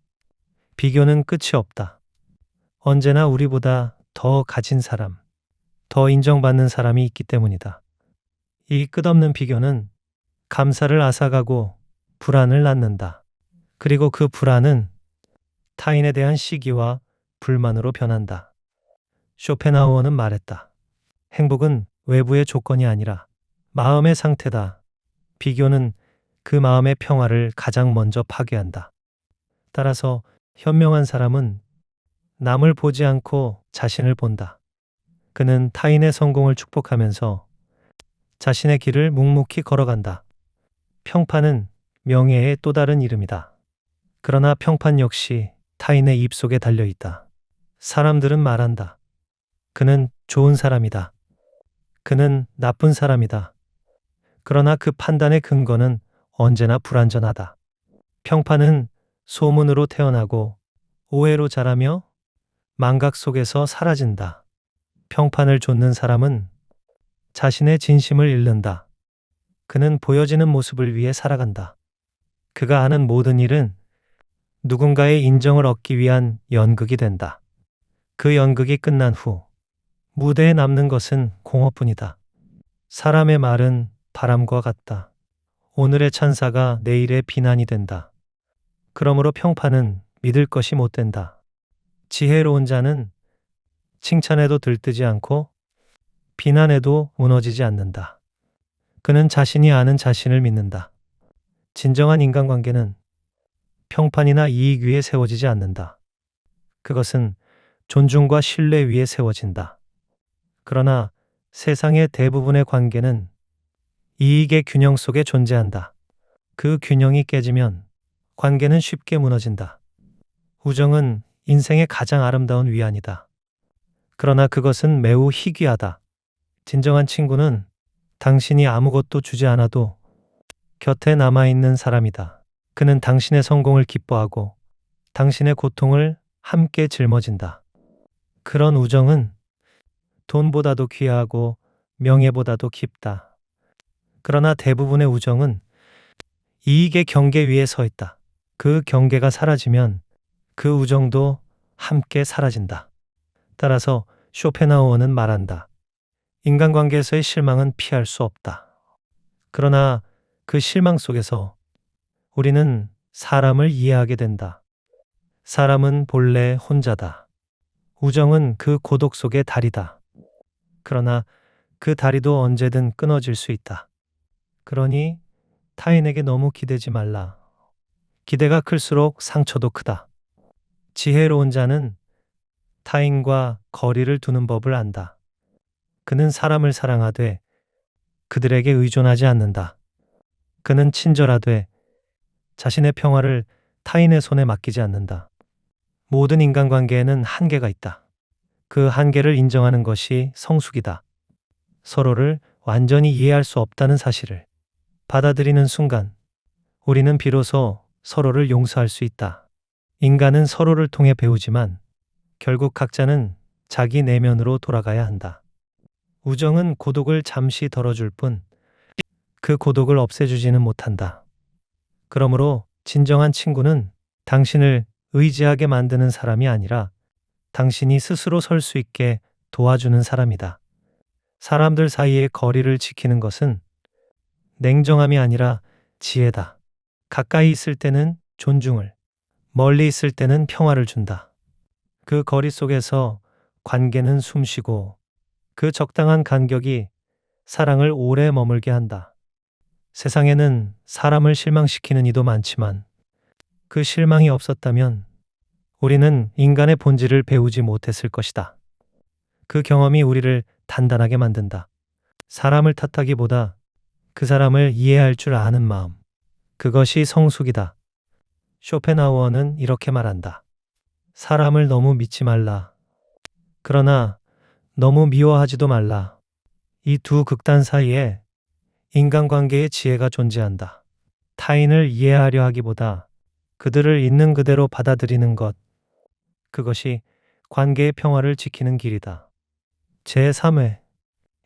Speaker 1: 비교는 끝이 없다. 언제나 우리보다 더 가진 사람, 더 인정받는 사람이 있기 때문이다. 이 끝없는 비교는 감사를 앗아가고 불안을 낳는다. 그리고 그 불안은 타인에 대한 시기와 불만으로 변한다. 쇼펜하우어는 말했다. 행복은 외부의 조건이 아니라 마음의 상태다. 비교는 그 마음의 평화를 가장 먼저 파괴한다. 따라서 현명한 사람은 남을 보지 않고 자신을 본다. 그는 타인의 성공을 축복하면서 자신의 길을 묵묵히 걸어간다. 평판은 명예의 또 다른 이름이다. 그러나 평판 역시 타인의 입속에 달려 있다. 사람들은 말한다. 그는 좋은 사람이다. 그는 나쁜 사람이다. 그러나 그 판단의 근거는 언제나 불완전하다. 평판은 소문으로 태어나고 오해로 자라며 망각 속에서 사라진다. 평판을 좇는 사람은 자신의 진심을 잃는다. 그는 보여지는 모습을 위해 살아간다. 그가 하는 모든 일은 누군가의 인정을 얻기 위한 연극이 된다. 그 연극이 끝난 후 무대에 남는 것은 공허뿐이다. 사람의 말은 바람과 같다. 오늘의 찬사가 내일의 비난이 된다. 그러므로 평판은 믿을 것이 못 된다. 지혜로운 자는 칭찬에도 들뜨지 않고 비난에도 무너지지 않는다. 그는 자신이 아는 자신을 믿는다. 진정한 인간관계는 평판이나 이익 위에 세워지지 않는다. 그것은 존중과 신뢰 위에 세워진다. 그러나 세상의 대부분의 관계는 이익의 균형 속에 존재한다. 그 균형이 깨지면 관계는 쉽게 무너진다. 우정은 인생의 가장 아름다운 위안이다. 그러나 그것은 매우 희귀하다. 진정한 친구는 당신이 아무것도 주지 않아도 곁에 남아있는 사람이다. 그는 당신의 성공을 기뻐하고 당신의 고통을 함께 짊어진다. 그런 우정은 돈보다도 귀하고 명예보다도 깊다. 그러나 대부분의 우정은 이익의 경계 위에 서 있다. 그 경계가 사라지면 그 우정도 함께 사라진다. 따라서 쇼펜하우어는 말한다. 인간관계에서의 실망은 피할 수 없다. 그러나 그 실망 속에서 우리는 사람을 이해하게 된다. 사람은 본래 혼자다. 우정은 그 고독 속의 다리다. 그러나 그 다리도 언제든 끊어질 수 있다. 그러니 타인에게 너무 기대지 말라. 기대가 클수록 상처도 크다. 지혜로운 자는 타인과 거리를 두는 법을 안다. 그는 사람을 사랑하되 그들에게 의존하지 않는다. 그는 친절하되 자신의 평화를 타인의 손에 맡기지 않는다. 모든 인간관계에는 한계가 있다. 그 한계를 인정하는 것이 성숙이다. 서로를 완전히 이해할 수 없다는 사실을 받아들이는 순간 우리는 비로소 서로를 용서할 수 있다. 인간은 서로를 통해 배우지만 결국 각자는 자기 내면으로 돌아가야 한다. 우정은 고독을 잠시 덜어줄 뿐 그 고독을 없애주지는 못한다. 그러므로 진정한 친구는 당신을 의지하게 만드는 사람이 아니라 당신이 스스로 설 수 있게 도와주는 사람이다. 사람들 사이의 거리를 지키는 것은 냉정함이 아니라 지혜다. 가까이 있을 때는 존중을, 멀리 있을 때는 평화를 준다. 그 거리 속에서 관계는 숨쉬고 그 적당한 간격이 사랑을 오래 머물게 한다. 세상에는 사람을 실망시키는 이도 많지만 그 실망이 없었다면 우리는 인간의 본질을 배우지 못했을 것이다. 그 경험이 우리를 단단하게 만든다. 사람을 탓하기보다 그 사람을 이해할 줄 아는 마음. 그것이 성숙이다. 쇼펜하우어는 이렇게 말한다. 사람을 너무 믿지 말라. 그러나 너무 미워하지도 말라. 이 두 극단 사이에 인간관계의 지혜가 존재한다. 타인을 이해하려 하기보다 그들을 있는 그대로 받아들이는 것, 그것이 관계의 평화를 지키는 길이다. 제3회,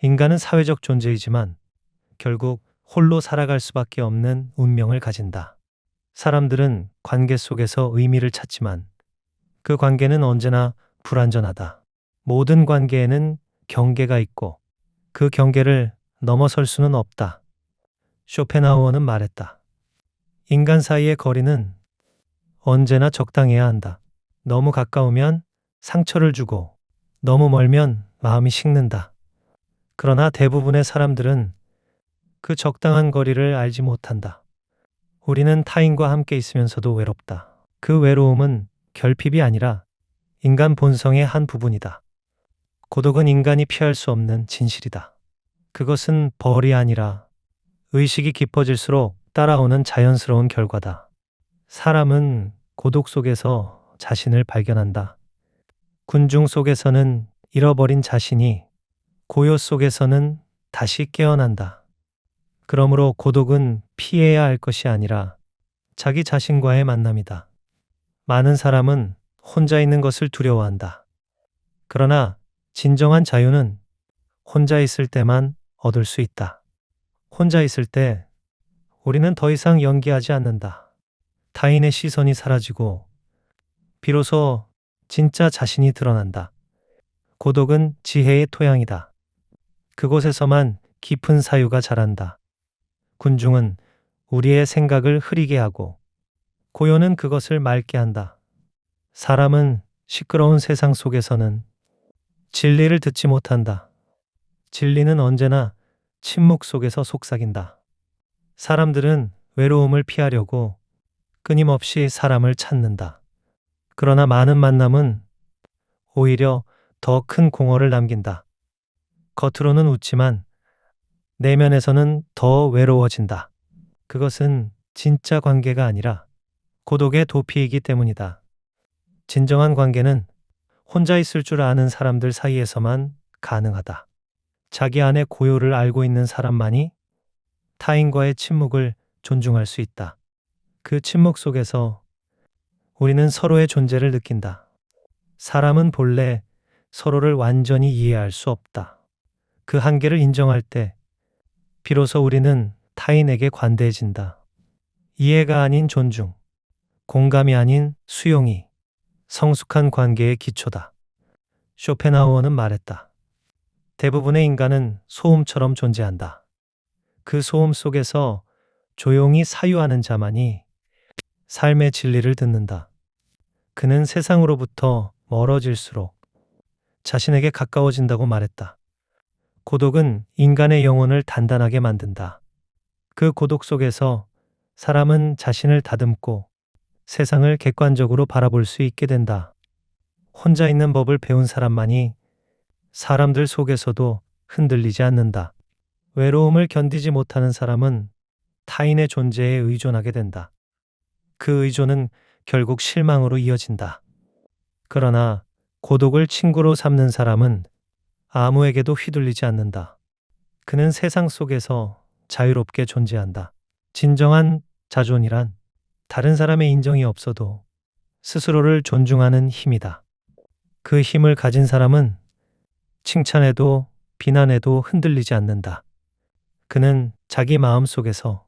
Speaker 1: 인간은 사회적 존재이지만 결국 홀로 살아갈 수밖에 없는 운명을 가진다. 사람들은 관계 속에서 의미를 찾지만 그 관계는 언제나 불완전하다. 모든 관계에는 경계가 있고 그 경계를 넘어설 수는 없다. 쇼펜하우어는 말했다. 인간 사이의 거리는 언제나 적당해야 한다. 너무 가까우면 상처를 주고 너무 멀면 마음이 식는다. 그러나 대부분의 사람들은 그 적당한 거리를 알지 못한다. 우리는 타인과 함께 있으면서도 외롭다. 그 외로움은 결핍이 아니라 인간 본성의 한 부분이다. 고독은 인간이 피할 수 없는 진실이다. 그것은 벌이 아니라 의식이 깊어질수록 따라오는 자연스러운 결과다. 사람은 고독 속에서 자신을 발견한다. 군중 속에서는 잃어버린 자신이, 고요 속에서는 다시 깨어난다. 그러므로 고독은 피해야 할 것이 아니라 자기 자신과의 만남이다. 많은 사람은 혼자 있는 것을 두려워한다. 그러나 진정한 자유는 혼자 있을 때만 얻을 수 있다. 혼자 있을 때 우리는 더 이상 연기하지 않는다. 타인의 시선이 사라지고 비로소 진짜 자신이 드러난다. 고독은 지혜의 토양이다. 그곳에서만 깊은 사유가 자란다. 군중은 우리의 생각을 흐리게 하고 고요는 그것을 맑게 한다. 사람은 시끄러운 세상 속에서는 진리를 듣지 못한다. 진리는 언제나 침묵 속에서 속삭인다. 사람들은 외로움을 피하려고 끊임없이 사람을 찾는다. 그러나 많은 만남은 오히려 더 큰 공허를 남긴다. 겉으로는 웃지만 내면에서는 더 외로워진다. 그것은 진짜 관계가 아니라 고독의 도피이기 때문이다. 진정한 관계는 혼자 있을 줄 아는 사람들 사이에서만 가능하다. 자기 안의 고요를 알고 있는 사람만이 타인과의 침묵을 존중할 수 있다. 그 침묵 속에서 우리는 서로의 존재를 느낀다. 사람은 본래 서로를 완전히 이해할 수 없다. 그 한계를 인정할 때 비로소 우리는 타인에게 관대해진다. 이해가 아닌 존중, 공감이 아닌 수용이 성숙한 관계의 기초다. 쇼펜하우어는 말했다. 대부분의 인간은 소음처럼 존재한다. 그 소음 속에서 조용히 사유하는 자만이 삶의 진리를 듣는다. 그는 세상으로부터 멀어질수록 자신에게 가까워진다고 말했다. 고독은 인간의 영혼을 단단하게 만든다. 그 고독 속에서 사람은 자신을 다듬고 세상을 객관적으로 바라볼 수 있게 된다. 혼자 있는 법을 배운 사람만이 사람들 속에서도 흔들리지 않는다. 외로움을 견디지 못하는 사람은 타인의 존재에 의존하게 된다. 그 의존은 결국 실망으로 이어진다. 그러나 고독을 친구로 삼는 사람은 아무에게도 휘둘리지 않는다. 그는 세상 속에서 자유롭게 존재한다. 진정한 자존이란 다른 사람의 인정이 없어도 스스로를 존중하는 힘이다. 그 힘을 가진 사람은 칭찬에도 비난에도 흔들리지 않는다. 그는 자기 마음 속에서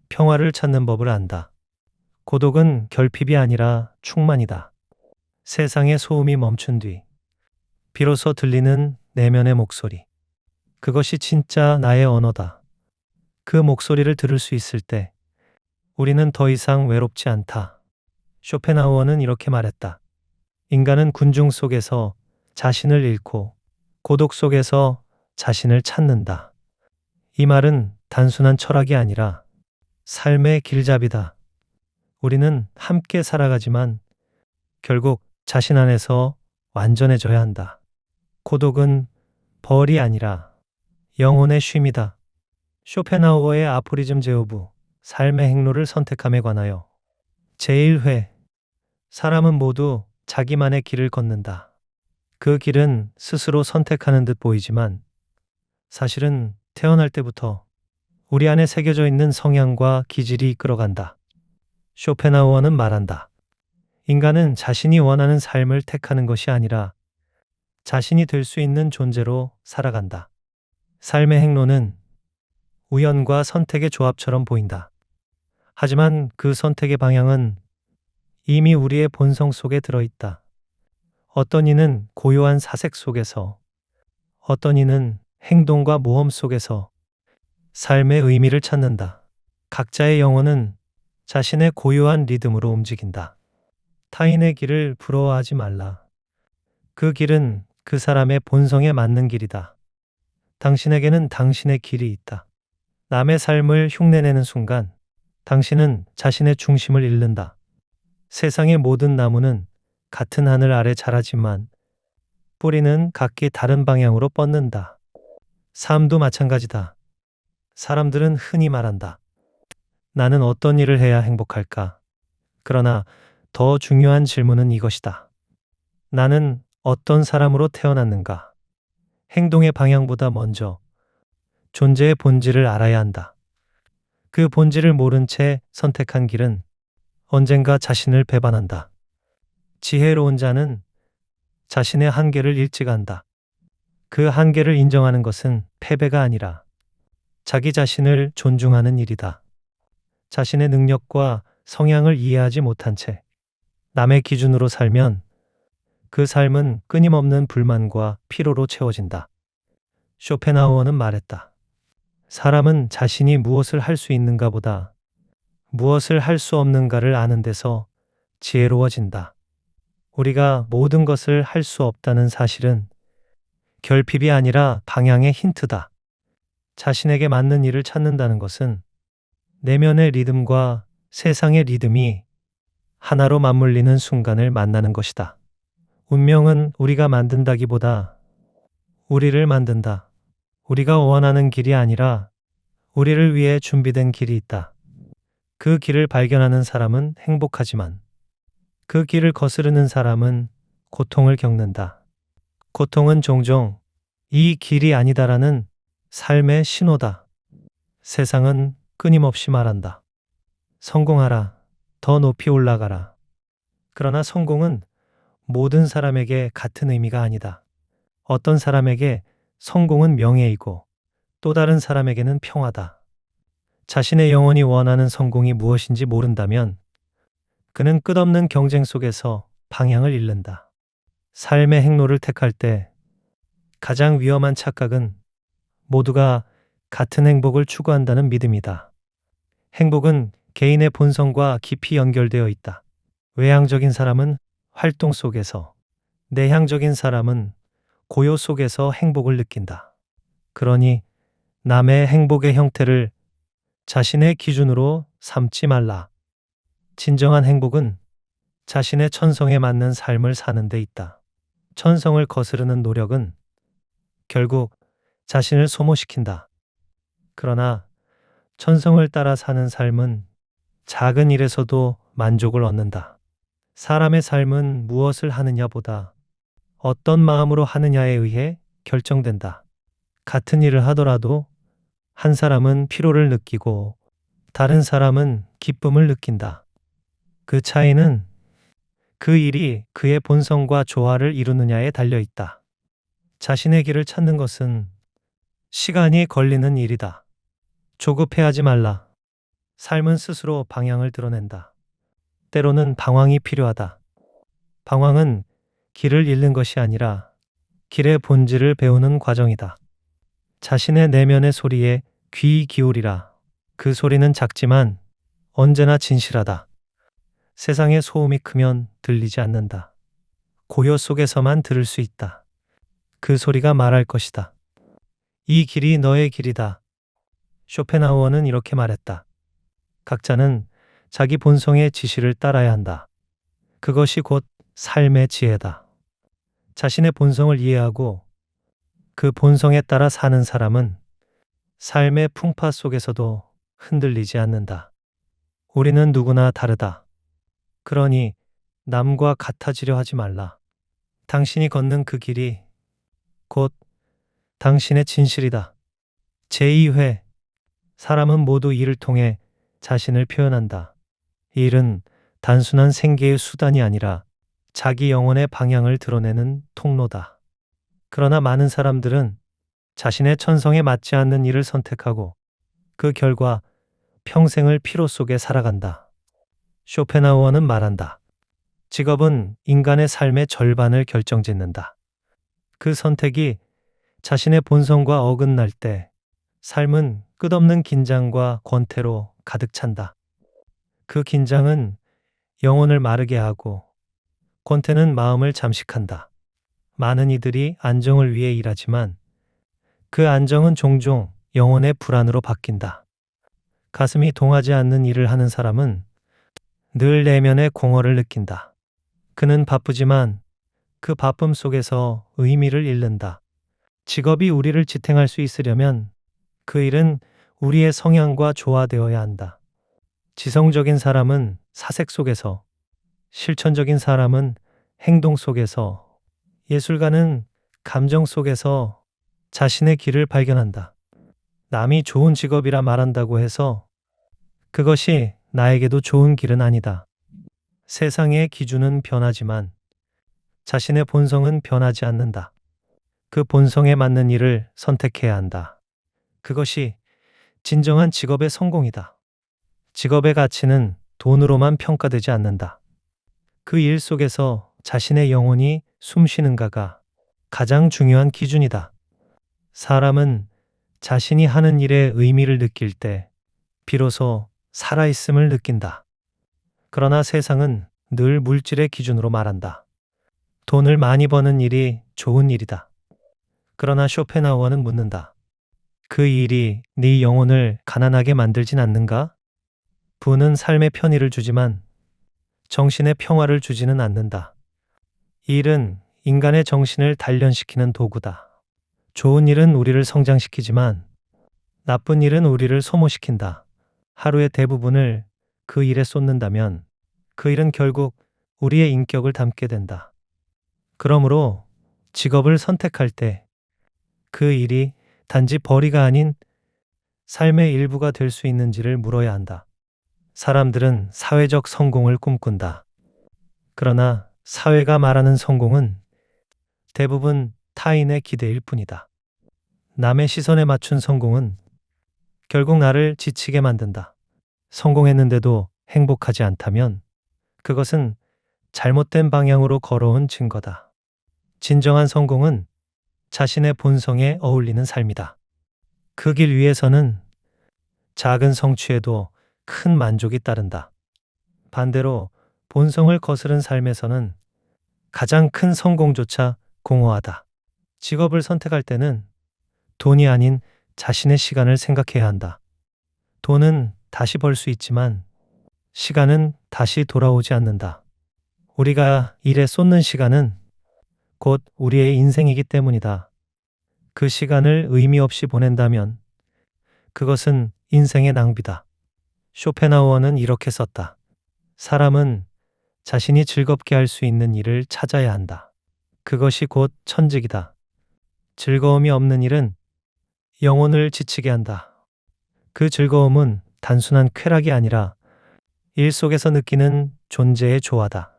Speaker 1: 평화를 찾는 법을 안다. 고독은 결핍이 아니라 충만이다. 세상의 소음이 멈춘 뒤 비로소 들리는 내면의 목소리. 그것이 진짜 나의 언어다. 그 목소리를 들을 수 있을 때 우리는 더 이상 외롭지 않다. 쇼펜하우어는 이렇게 말했다. 인간은 군중 속에서 자신을 잃고 고독 속에서 자신을 찾는다. 이 말은 단순한 철학이 아니라 삶의 길잡이다. 우리는 함께 살아가지만 결국 자신 안에서 완전해져야 한다. 고독은 벌이 아니라 영혼의 쉼이다. 쇼펜하우어의 아포리즘 제오브, 삶의 행로를 선택함에 관하여 제1회, 사람은 모두 자기만의 길을 걷는다. 그 길은 스스로 선택하는 듯 보이지만 사실은 태어날 때부터 우리 안에 새겨져 있는 성향과 기질이 이끌어간다. 쇼펜하우어는 말한다. 인간은 자신이 원하는 삶을 택하는 것이 아니라 자신이 될 수 있는 존재로 살아간다. 삶의 행로는 우연과 선택의 조합처럼 보인다. 하지만 그 선택의 방향은 이미 우리의 본성 속에 들어있다. 어떤 이는 고요한 사색 속에서, 어떤 이는 행동과 모험 속에서 삶의 의미를 찾는다. 각자의 영혼은 자신의 고유한 리듬으로 움직인다. 타인의 길을 부러워하지 말라. 그 길은 그 사람의 본성에 맞는 길이다. 당신에게는 당신의 길이 있다. 남의 삶을 흉내내는 순간 당신은 자신의 중심을 잃는다. 세상의 모든 나무는 같은 하늘 아래 자라지만 뿌리는 각기 다른 방향으로 뻗는다. 삶도 마찬가지다. 사람들은 흔히 말한다. 나는 어떤 일을 해야 행복할까? 그러나 더 중요한 질문은 이것이다. 나는 어떤 사람으로 태어났는가? 행동의 방향보다 먼저 존재의 본질을 알아야 한다. 그 본질을 모른 채 선택한 길은 언젠가 자신을 배반한다. 지혜로운 자는 자신의 한계를 일찍 안다. 그 한계를 인정하는 것은 패배가 아니라 자기 자신을 존중하는 일이다. 자신의 능력과 성향을 이해하지 못한 채 남의 기준으로 살면 그 삶은 끊임없는 불만과 피로로 채워진다. 쇼펜하우어는 말했다. 사람은 자신이 무엇을 할 수 있는가 보다 무엇을 할 수 없는가를 아는 데서 지혜로워진다. 우리가 모든 것을 할 수 없다는 사실은 결핍이 아니라 방향의 힌트다. 자신에게 맞는 일을 찾는다는 것은 내면의 리듬과 세상의 리듬이 하나로 맞물리는 순간을 만나는 것이다. 운명은 우리가 만든다기보다 우리를 만든다. 우리가 원하는 길이 아니라 우리를 위해 준비된 길이 있다. 그 길을 발견하는 사람은 행복하지만 그 길을 거스르는 사람은 고통을 겪는다. 고통은 종종 이 길이 아니다라는 삶의 신호다. 세상은 끊임없이 말한다. 성공하라. 더 높이 올라가라. 그러나 성공은 모든 사람에게 같은 의미가 아니다. 어떤 사람에게 성공은 명예이고 또 다른 사람에게는 평화다. 자신의 영혼이 원하는 성공이 무엇인지 모른다면 그는 끝없는 경쟁 속에서 방향을 잃는다. 삶의 행로를 택할 때 가장 위험한 착각은 모두가 같은 행복을 추구한다는 믿음이다. 행복은 개인의 본성과 깊이 연결되어 있다. 외향적인 사람은 활동 속에서, 내향적인 사람은 고요 속에서 행복을 느낀다. 그러니 남의 행복의 형태를 자신의 기준으로 삼지 말라. 진정한 행복은 자신의 천성에 맞는 삶을 사는 데 있다. 천성을 거스르는 노력은 결국 자신을 소모시킨다. 그러나 천성을 따라 사는 삶은 작은 일에서도 만족을 얻는다. 사람의 삶은 무엇을 하느냐보다 어떤 마음으로 하느냐에 의해 결정된다. 같은 일을 하더라도 한 사람은 피로를 느끼고 다른 사람은 기쁨을 느낀다. 그 차이는 그 일이 그의 본성과 조화를 이루느냐에 달려 있다. 자신의 길을 찾는 것은 시간이 걸리는 일이다. 조급해하지 말라. 삶은 스스로 방향을 드러낸다. 때로는 방황이 필요하다. 방황은 길을 잃는 것이 아니라 길의 본질을 배우는 과정이다. 자신의 내면의 소리에 귀 기울이라. 그 소리는 작지만 언제나 진실하다. 세상의 소음이 크면 들리지 않는다. 고요 속에서만 들을 수 있다. 그 소리가 말할 것이다. 이 길이 너의 길이다. 쇼펜하우어는 이렇게 말했다. 각자는 자기 본성의 지시를 따라야 한다. 그것이 곧 삶의 지혜다. 자신의 본성을 이해하고 그 본성에 따라 사는 사람은 삶의 풍파 속에서도 흔들리지 않는다. 우리는 누구나 다르다. 그러니 남과 같아지려 하지 말라. 당신이 걷는 그 길이 곧 당신의 진실이다. 제2회 사람은 모두 이를 통해 자신을 표현한다. 일은 단순한 생계의 수단이 아니라 자기 영혼의 방향을 드러내는 통로다. 그러나 많은 사람들은 자신의 천성에 맞지 않는 일을 선택하고 그 결과 평생을 피로 속에 살아간다. 쇼펜하우어는 말한다. 직업은 인간의 삶의 절반을 결정짓는다. 그 선택이 자신의 본성과 어긋날 때 삶은 끝없는 긴장과 권태로 가득 찬다. 그 긴장은 영혼을 마르게 하고 권태는 마음을 잠식한다. 많은 이들이 안정을 위해 일하지만 그 안정은 종종 영혼의 불안으로 바뀐다. 가슴이 동하지 않는 일을 하는 사람은 늘 내면의 공허를 느낀다. 그는 바쁘지만 그 바쁨 속에서 의미를 잃는다. 직업이 우리를 지탱할 수 있으려면 그 일은 우리의 성향과 조화되어야 한다. 지성적인 사람은 사색 속에서, 실천적인 사람은 행동 속에서, 예술가는 감정 속에서 자신의 길을 발견한다. 남이 좋은 직업이라 말한다고 해서 그것이 나에게도 좋은 길은 아니다. 세상의 기준은 변하지만 자신의 본성은 변하지 않는다. 그 본성에 맞는 일을 선택해야 한다. 그것이 진정한 직업의 성공이다. 직업의 가치는 돈으로만 평가되지 않는다. 그 일 속에서 자신의 영혼이 숨쉬는가가 가장 중요한 기준이다. 사람은 자신이 하는 일에 의미를 느낄 때 비로소 살아있음을 느낀다. 그러나 세상은 늘 물질의 기준으로 말한다. 돈을 많이 버는 일이 좋은 일이다. 그러나 쇼펜하우어는 묻는다. 그 일이 네 영혼을 가난하게 만들진 않는가? 부는 삶의 편의를 주지만 정신의 평화를 주지는 않는다. 일은 인간의 정신을 단련시키는 도구다. 좋은 일은 우리를 성장시키지만 나쁜 일은 우리를 소모시킨다. 하루의 대부분을 그 일에 쏟는다면 그 일은 결국 우리의 인격을 담게 된다. 그러므로 직업을 선택할 때 그 일이 단지 벌이가 아닌 삶의 일부가 될 수 있는지를 물어야 한다. 사람들은 사회적 성공을 꿈꾼다. 그러나 사회가 말하는 성공은 대부분 타인의 기대일 뿐이다. 남의 시선에 맞춘 성공은 결국 나를 지치게 만든다. 성공했는데도 행복하지 않다면 그것은 잘못된 방향으로 걸어온 증거다. 진정한 성공은 자신의 본성에 어울리는 삶이다. 그 길 위에서는 작은 성취에도 큰 만족이 따른다. 반대로 본성을 거스른 삶에서는 가장 큰 성공조차 공허하다. 직업을 선택할 때는 돈이 아닌 자신의 시간을 생각해야 한다. 돈은 다시 벌 수 있지만 시간은 다시 돌아오지 않는다. 우리가 일에 쏟는 시간은 곧 우리의 인생이기 때문이다. 그 시간을 의미 없이 보낸다면 그것은 인생의 낭비다. 쇼펜하우어는 이렇게 썼다. 사람은 자신이 즐겁게 할 수 있는 일을 찾아야 한다. 그것이 곧 천직이다. 즐거움이 없는 일은 영혼을 지치게 한다. 그 즐거움은 단순한 쾌락이 아니라 일 속에서 느끼는 존재의 조화다.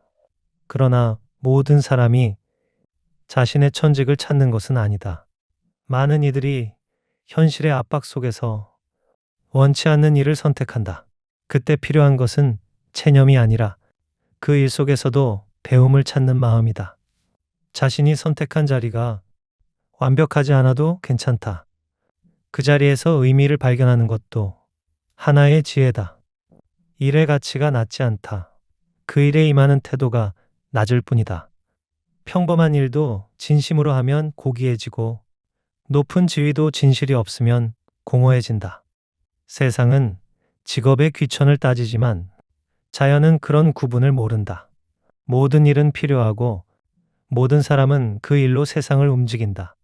Speaker 1: 그러나 모든 사람이 자신의 천직을 찾는 것은 아니다. 많은 이들이 현실의 압박 속에서 원치 않는 일을 선택한다. 그때 필요한 것은 체념이 아니라 그 일 속에서도 배움을 찾는 마음이다. 자신이 선택한 자리가 완벽하지 않아도 괜찮다. 그 자리에서 의미를 발견하는 것도 하나의 지혜다. 일의 가치가 낮지 않다. 그 일에 임하는 태도가 낮을 뿐이다. 평범한 일도 진심으로 하면 고귀해지고 높은 지위도 진실이 없으면 공허해진다. 세상은 직업의 귀천을 따지지만 자연은 그런 구분을 모른다. 모든 일은 필요하고 모든 사람은 그 일로 세상을 움직인다.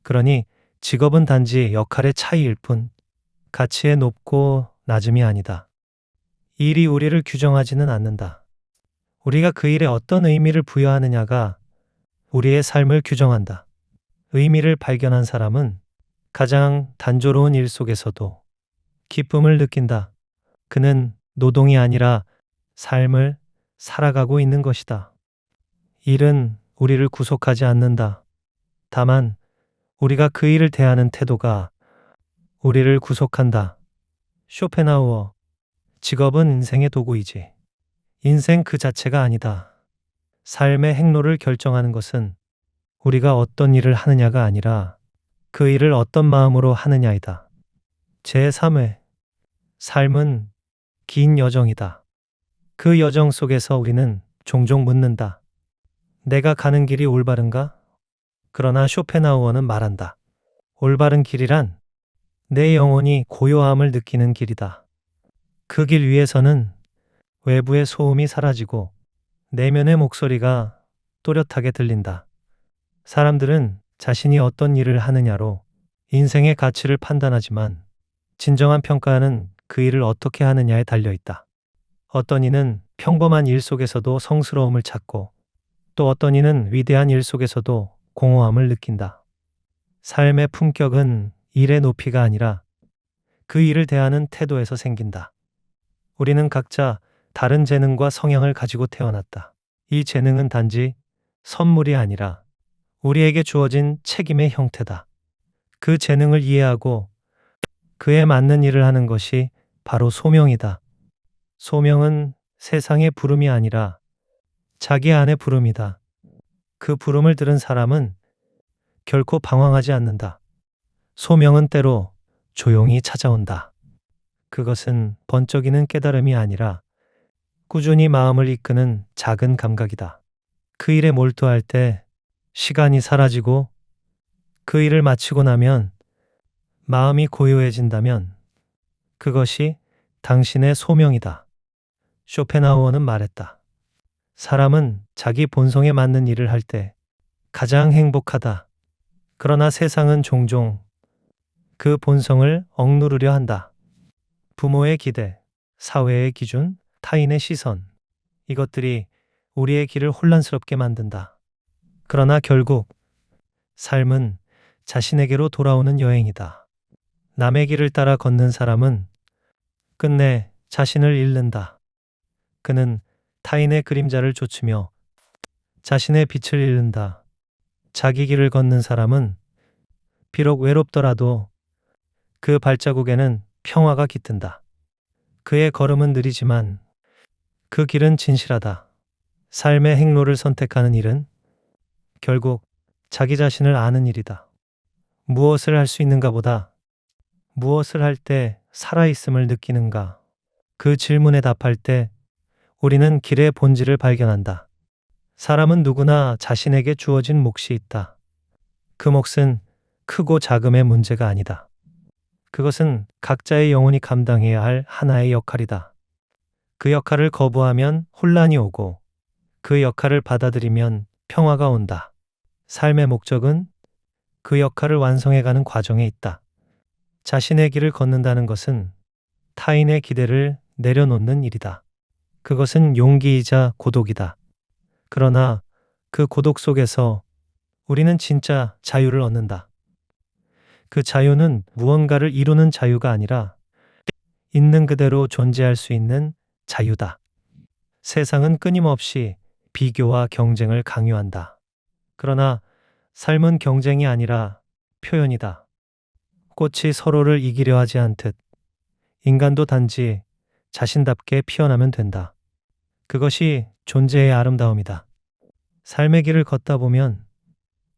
Speaker 1: 그러니 직업은 단지 역할의 차이일 뿐 가치의 높고 낮음이 아니다. 일이 우리를 규정하지는 않는다. 우리가 그 일에 어떤 의미를 부여하느냐가 우리의 삶을 규정한다. 의미를 발견한 사람은 가장 단조로운 일 속에서도 기쁨을 느낀다. 그는 노동이 아니라 삶을 살아가고 있는 것이다. 일은 우리를 구속하지 않는다. 다만 우리가 그 일을 대하는 태도가 우리를 구속한다. 쇼펜하우어. 직업은 인생의 도구이지. 인생 그 자체가 아니다. 삶의 행로를 결정하는 것은 우리가 어떤 일을 하느냐가 아니라 그 일을 어떤 마음으로 하느냐이다. 제3회. 삶은 긴 여정이다. 그 여정 속에서 우리는 종종 묻는다. 내가 가는 길이 올바른가? 그러나 쇼펜하우어는 말한다. 올바른 길이란 내 영혼이 고요함을 느끼는 길이다. 그 길 위에서는 외부의 소음이 사라지고 내면의 목소리가 또렷하게 들린다. 사람들은 자신이 어떤 일을 하느냐로 인생의 가치를 판단하지만 진정한 평가는 그 일을 어떻게 하느냐에 달려 있다. 어떤 이는 평범한 일 속에서도 성스러움을 찾고 또 어떤 이는 위대한 일 속에서도 공허함을 느낀다. 삶의 품격은 일의 높이가 아니라 그 일을 대하는 태도에서 생긴다. 우리는 각자 다른 재능과 성향을 가지고 태어났다. 이 재능은 단지 선물이 아니라 우리에게 주어진 책임의 형태다. 그 재능을 이해하고 그에 맞는 일을 하는 것이 바로 소명이다. 소명은 세상의 부름이 아니라 자기 안의 부름이다. 그 부름을 들은 사람은 결코 방황하지 않는다. 소명은 때로 조용히 찾아온다. 그것은 번쩍이는 깨달음이 아니라 꾸준히 마음을 이끄는 작은 감각이다. 그 일에 몰두할 때 시간이 사라지고 그 일을 마치고 나면 마음이 고요해진다면 그것이 당신의 소명이다. 쇼펜하우어는 말했다. 사람은 자기 본성에 맞는 일을 할 때 가장 행복하다. 그러나 세상은 종종 그 본성을 억누르려 한다. 부모의 기대, 사회의 기준, 타인의 시선, 이것들이 우리의 길을 혼란스럽게 만든다. 그러나 결국 삶은 자신에게로 돌아오는 여행이다. 남의 길을 따라 걷는 사람은 끝내 자신을 잃는다. 그는 타인의 그림자를 좇으며 자신의 빛을 잃는다. 자기 길을 걷는 사람은 비록 외롭더라도 그 발자국에는 평화가 깃든다. 그의 걸음은 느리지만 그 길은 진실하다. 삶의 행로를 선택하는 일은 결국 자기 자신을 아는 일이다. 무엇을 할 수 있는가 보다 무엇을 할 때 살아있음을 느끼는가? 그 질문에 답할 때 우리는 길의 본질을 발견한다. 사람은 누구나 자신에게 주어진 몫이 있다. 그 몫은 크고 작음의 문제가 아니다. 그것은 각자의 영혼이 감당해야 할 하나의 역할이다. 그 역할을 거부하면 혼란이 오고 그 역할을 받아들이면 평화가 온다. 삶의 목적은 그 역할을 완성해가는 과정에 있다. 자신의 길을 걷는다는 것은 타인의 기대를 내려놓는 일이다. 그것은 용기이자 고독이다. 그러나 그 고독 속에서 우리는 진짜 자유를 얻는다. 그 자유는 무언가를 이루는 자유가 아니라 있는 그대로 존재할 수 있는 자유다. 세상은 끊임없이 비교와 경쟁을 강요한다. 그러나 삶은 경쟁이 아니라 표현이다. 꽃이 서로를 이기려 하지 않듯 인간도 단지 자신답게 피어나면 된다. 그것이 존재의 아름다움이다. 삶의 길을 걷다 보면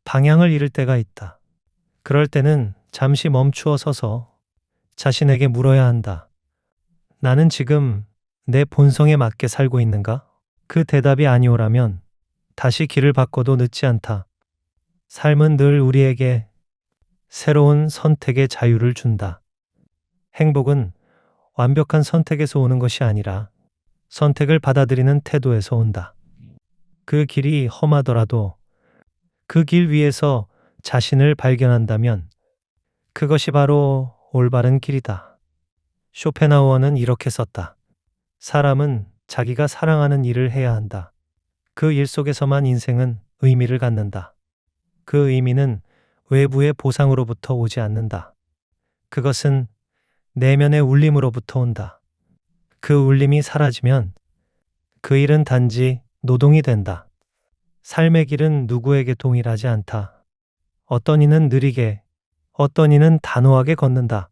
Speaker 1: 방향을 잃을 때가 있다. 그럴 때는 잠시 멈추어 서서 자신에게 물어야 한다. 나는 지금 내 본성에 맞게 살고 있는가? 그 대답이 아니오라면 다시 길을 바꿔도 늦지 않다. 삶은 늘 우리에게 새로운 선택의 자유를 준다. 행복은 완벽한 선택에서 오는 것이 아니라 선택을 받아들이는 태도에서 온다. 그 길이 험하더라도 그 길 위에서 자신을 발견한다면 그것이 바로 올바른 길이다. 쇼펜하우어는 이렇게 썼다. 사람은 자기가 사랑하는 일을 해야 한다. 그 일 속에서만 인생은 의미를 갖는다. 그 의미는 외부의 보상으로부터 오지 않는다. 그것은 내면의 울림으로부터 온다. 그 울림이 사라지면 그 일은 단지 노동이 된다. 삶의 길은 누구에게 동일하지 않다. 어떤 이는 느리게, 어떤 이는 단호하게 걷는다.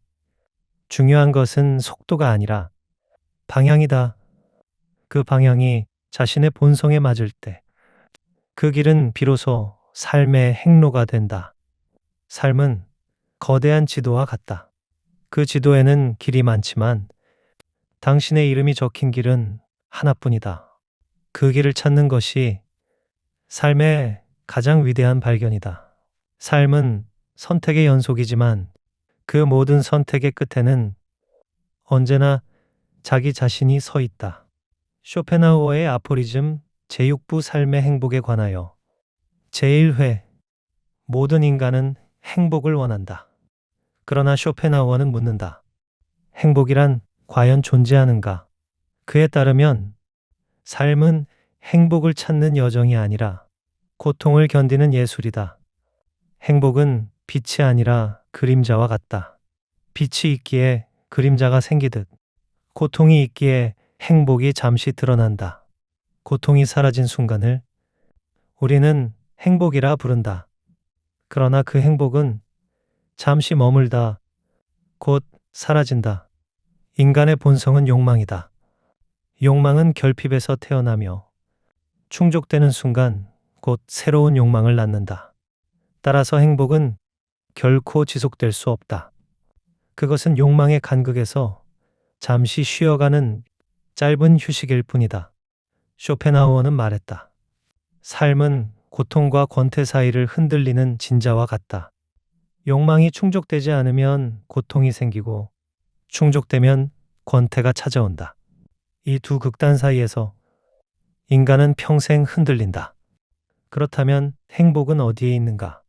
Speaker 1: 중요한 것은 속도가 아니라 방향이다. 그 방향이 자신의 본성에 맞을 때, 그 길은 비로소 삶의 행로가 된다. 삶은 거대한 지도와 같다. 그 지도에는 길이 많지만 당신의 이름이 적힌 길은 하나뿐이다. 그 길을 찾는 것이 삶의 가장 위대한 발견이다. 삶은 선택의 연속이지만 그 모든 선택의 끝에는 언제나 자기 자신이 서 있다. 쇼펜하우어의 아포리즘 제6부 삶의 행복에 관하여 제1회 모든 인간은 행복을 원한다. 그러나 쇼펜하우어는 묻는다. 행복이란 과연 존재하는가? 그에 따르면 삶은 행복을 찾는 여정이 아니라 고통을 견디는 예술이다. 행복은 빛이 아니라 그림자와 같다. 빛이 있기에 그림자가 생기듯 고통이 있기에 행복이 잠시 드러난다. 고통이 사라진 순간을 우리는 행복이라 부른다. 그러나 그 행복은 잠시 머물다 곧 사라진다. 인간의 본성은 욕망이다. 욕망은 결핍에서 태어나며 충족되는 순간 곧 새로운 욕망을 낳는다. 따라서 행복은 결코 지속될 수 없다. 그것은 욕망의 간극에서 잠시 쉬어가는 짧은 휴식일 뿐이다. 쇼펜하우어는 말했다. 삶은 고통과 권태 사이를 흔들리는 진자와 같다. 욕망이 충족되지 않으면 고통이 생기고 충족되면 권태가 찾아온다. 이 두 극단 사이에서 인간은 평생 흔들린다. 그렇다면 행복은 어디에 있는가?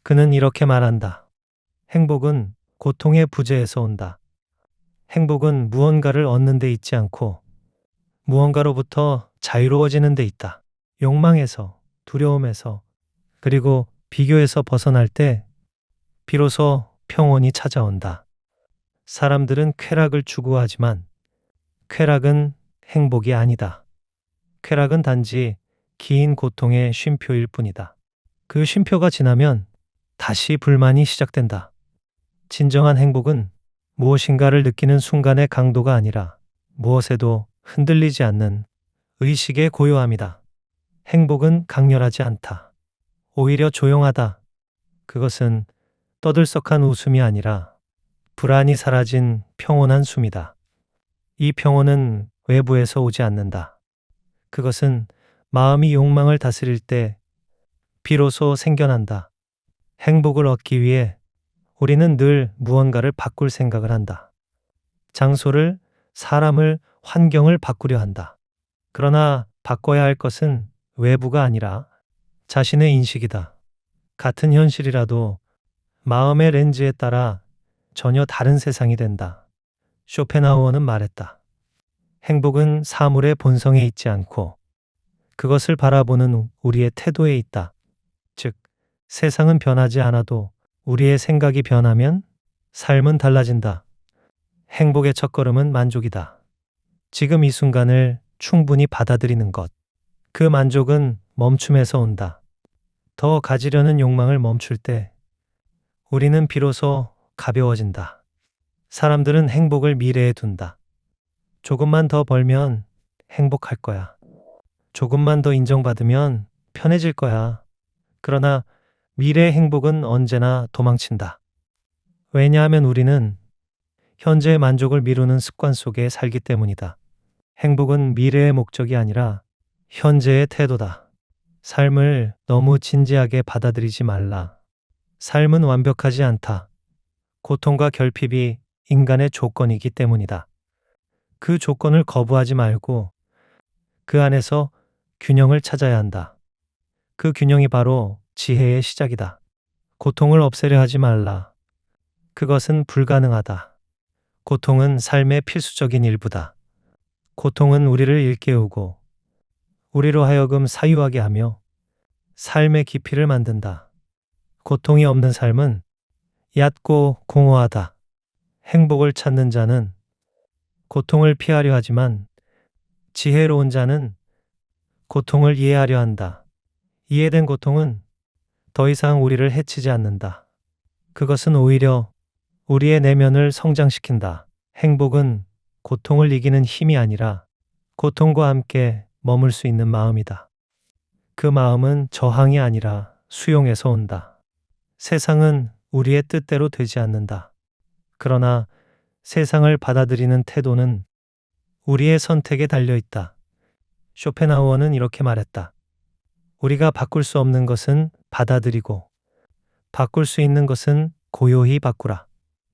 Speaker 1: 그는 이렇게 말한다. 행복은 고통의 부재에서 온다. 행복은 무언가를 얻는 데 있지 않고 무언가로부터 자유로워지는 데 있다. 욕망에서, 두려움에서, 그리고 비교에서 벗어날 때 비로소 평온이 찾아온다. 사람들은 쾌락을 추구하지만 쾌락은 행복이 아니다. 쾌락은 단지 긴 고통의 쉼표일 뿐이다. 그 쉼표가 지나면 다시 불만이 시작된다. 진정한 행복은 무엇인가를 느끼는 순간의 강도가 아니라 무엇에도 흔들리지 않는 의식의 고요함이다. 행복은 강렬하지 않다. 오히려 조용하다. 그것은 떠들썩한 웃음이 아니라 불안이 사라진 평온한 숨이다. 이 평온은 외부에서 오지 않는다. 그것은 마음이 욕망을 다스릴 때 비로소 생겨난다. 행복을 얻기 위해 우리는 늘 무언가를 바꿀 생각을 한다. 장소를, 사람을, 환경을 바꾸려 한다. 그러나 바꿔야 할 것은 외부가 아니라 자신의 인식이다. 같은 현실이라도 마음의 렌즈에 따라 전혀 다른 세상이 된다. 쇼펜하우어는 말했다. 행복은 사물의 본성에 있지 않고 그것을 바라보는 우리의 태도에 있다. 즉, 세상은 변하지 않아도 우리의 생각이 변하면 삶은 달라진다. 행복의 첫걸음은 만족이다. 지금 이 순간을 충분히 받아들이는 것. 그 만족은 멈춤에서 온다. 더 가지려는 욕망을 멈출 때 우리는 비로소 가벼워진다. 사람들은 행복을 미래에 둔다. 조금만 더 벌면 행복할 거야. 조금만 더 인정받으면 편해질 거야. 그러나 미래의 행복은 언제나 도망친다. 왜냐하면 우리는 현재의 만족을 미루는 습관 속에 살기 때문이다. 행복은 미래의 목적이 아니라 현재의 태도다. 삶을 너무 진지하게 받아들이지 말라. 삶은 완벽하지 않다. 고통과 결핍이 인간의 조건이기 때문이다. 그 조건을 거부하지 말고 그 안에서 균형을 찾아야 한다. 그 균형이 바로 지혜의 시작이다. 고통을 없애려 하지 말라. 그것은 불가능하다. 고통은 삶의 필수적인 일부다. 고통은 우리를 일깨우고 우리로 하여금 사유하게 하며 삶의 깊이를 만든다. 고통이 없는 삶은 얕고 공허하다. 행복을 찾는 자는 고통을 피하려 하지만 지혜로운 자는 고통을 이해하려 한다. 이해된 고통은 더 이상 우리를 해치지 않는다. 그것은 오히려 우리의 내면을 성장시킨다. 행복은 고통을 이기는 힘이 아니라 고통과 함께 머물 수 있는 마음이다. 그 마음은 저항이 아니라 수용에서 온다. 세상은 우리의 뜻대로 되지 않는다. 그러나 세상을 받아들이는 태도는 우리의 선택에 달려 있다. 쇼펜하우어는 이렇게 말했다. 우리가 바꿀 수 없는 것은 받아들이고 바꿀 수 있는 것은 고요히 바꾸라.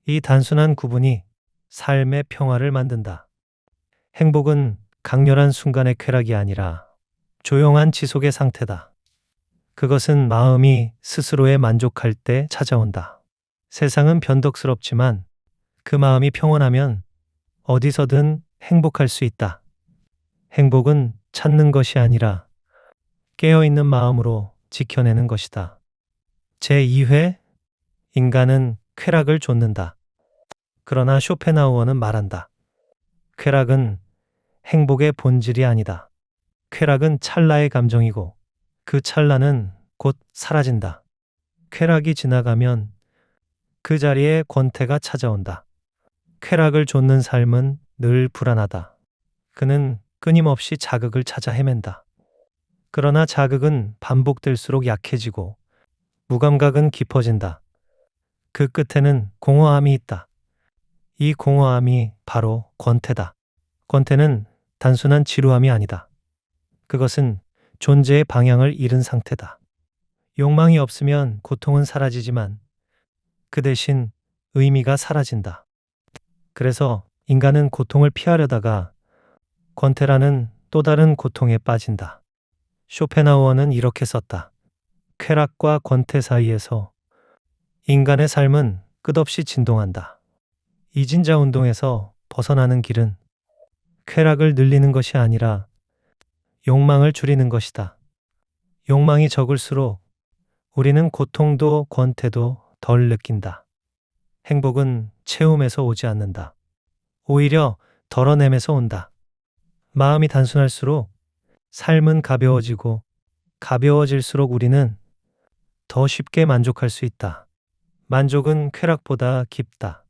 Speaker 1: 이 단순한 구분이 삶의 평화를 만든다. 행복은 강렬한 순간의 쾌락이 아니라 조용한 지속의 상태다. 그것은 마음이 스스로에 만족할 때 찾아온다. 세상은 변덕스럽지만 그 마음이 평온하면 어디서든 행복할 수 있다. 행복은 찾는 것이 아니라 깨어있는 마음으로 지켜내는 것이다. 제2회 인간은 쾌락을 좇는다. 그러나 쇼펜하우어는 말한다. 쾌락은 행복의 본질이 아니다. 쾌락은 찰나의 감정이고 그 찰나는 곧 사라진다. 쾌락이 지나가면 그 자리에 권태가 찾아온다. 쾌락을 좇는 삶은 늘 불안하다. 그는 끊임없이 자극을 찾아 헤맨다. 그러나 자극은 반복될수록 약해지고 무감각은 깊어진다. 그 끝에는 공허함이 있다. 이 공허함이 바로 권태다. 권태는 단순한 지루함이 아니다. 그것은 존재의 방향을 잃은 상태다. 욕망이 없으면 고통은 사라지지만 그 대신 의미가 사라진다. 그래서 인간은 고통을 피하려다가 권태라는 또 다른 고통에 빠진다. 쇼펜하우어는 이렇게 썼다. 쾌락과 권태 사이에서 인간의 삶은 끝없이 진동한다. 이진자 운동에서 벗어나는 길은 쾌락을 늘리는 것이 아니라 욕망을 줄이는 것이다. 욕망이 적을수록 우리는 고통도 권태도 덜 느낀다. 행복은 채움에서 오지 않는다. 오히려 덜어냄에서 온다. 마음이 단순할수록 삶은 가벼워지고 가벼워질수록 우리는 더 쉽게 만족할 수 있다. 만족은 쾌락보다 깊다.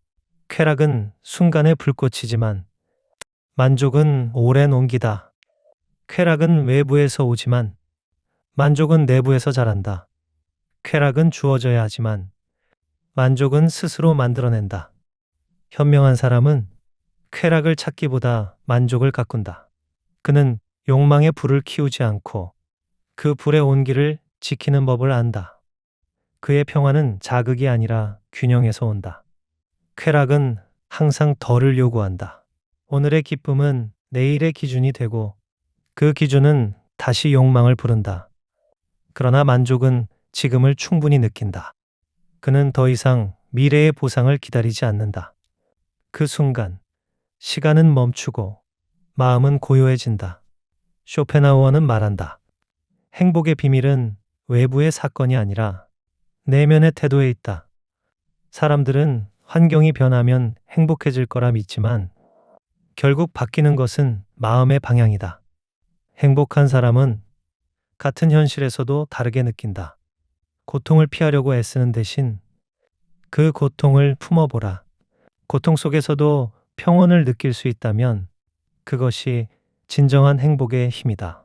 Speaker 1: 쾌락은 순간의 불꽃이지만 만족은 오랜 온기다. 쾌락은 외부에서 오지만 만족은 내부에서 자란다. 쾌락은 주어져야 하지만 만족은 스스로 만들어낸다. 현명한 사람은 쾌락을 찾기보다 만족을 가꾼다. 그는 욕망의 불을 키우지 않고 그 불의 온기를 지키는 법을 안다. 그의 평화는 자극이 아니라 균형에서 온다. 쾌락은 항상 덜을 요구한다. 오늘의 기쁨은 내일의 기준이 되고 그 기준은 다시 욕망을 부른다. 그러나 만족은 지금을 충분히 느낀다. 그는 더 이상 미래의 보상을 기다리지 않는다. 그 순간 시간은 멈추고 마음은 고요해진다. 쇼펜하우어는 말한다. 행복의 비밀은 외부의 사건이 아니라 내면의 태도에 있다. 사람들은 환경이 변하면 행복해질 거라 믿지만 결국 바뀌는 것은 마음의 방향이다. 행복한 사람은 같은 현실에서도 다르게 느낀다. 고통을 피하려고 애쓰는 대신 그 고통을 품어보라. 고통 속에서도 평온을 느낄 수 있다면 그것이 진정한 행복의 힘이다.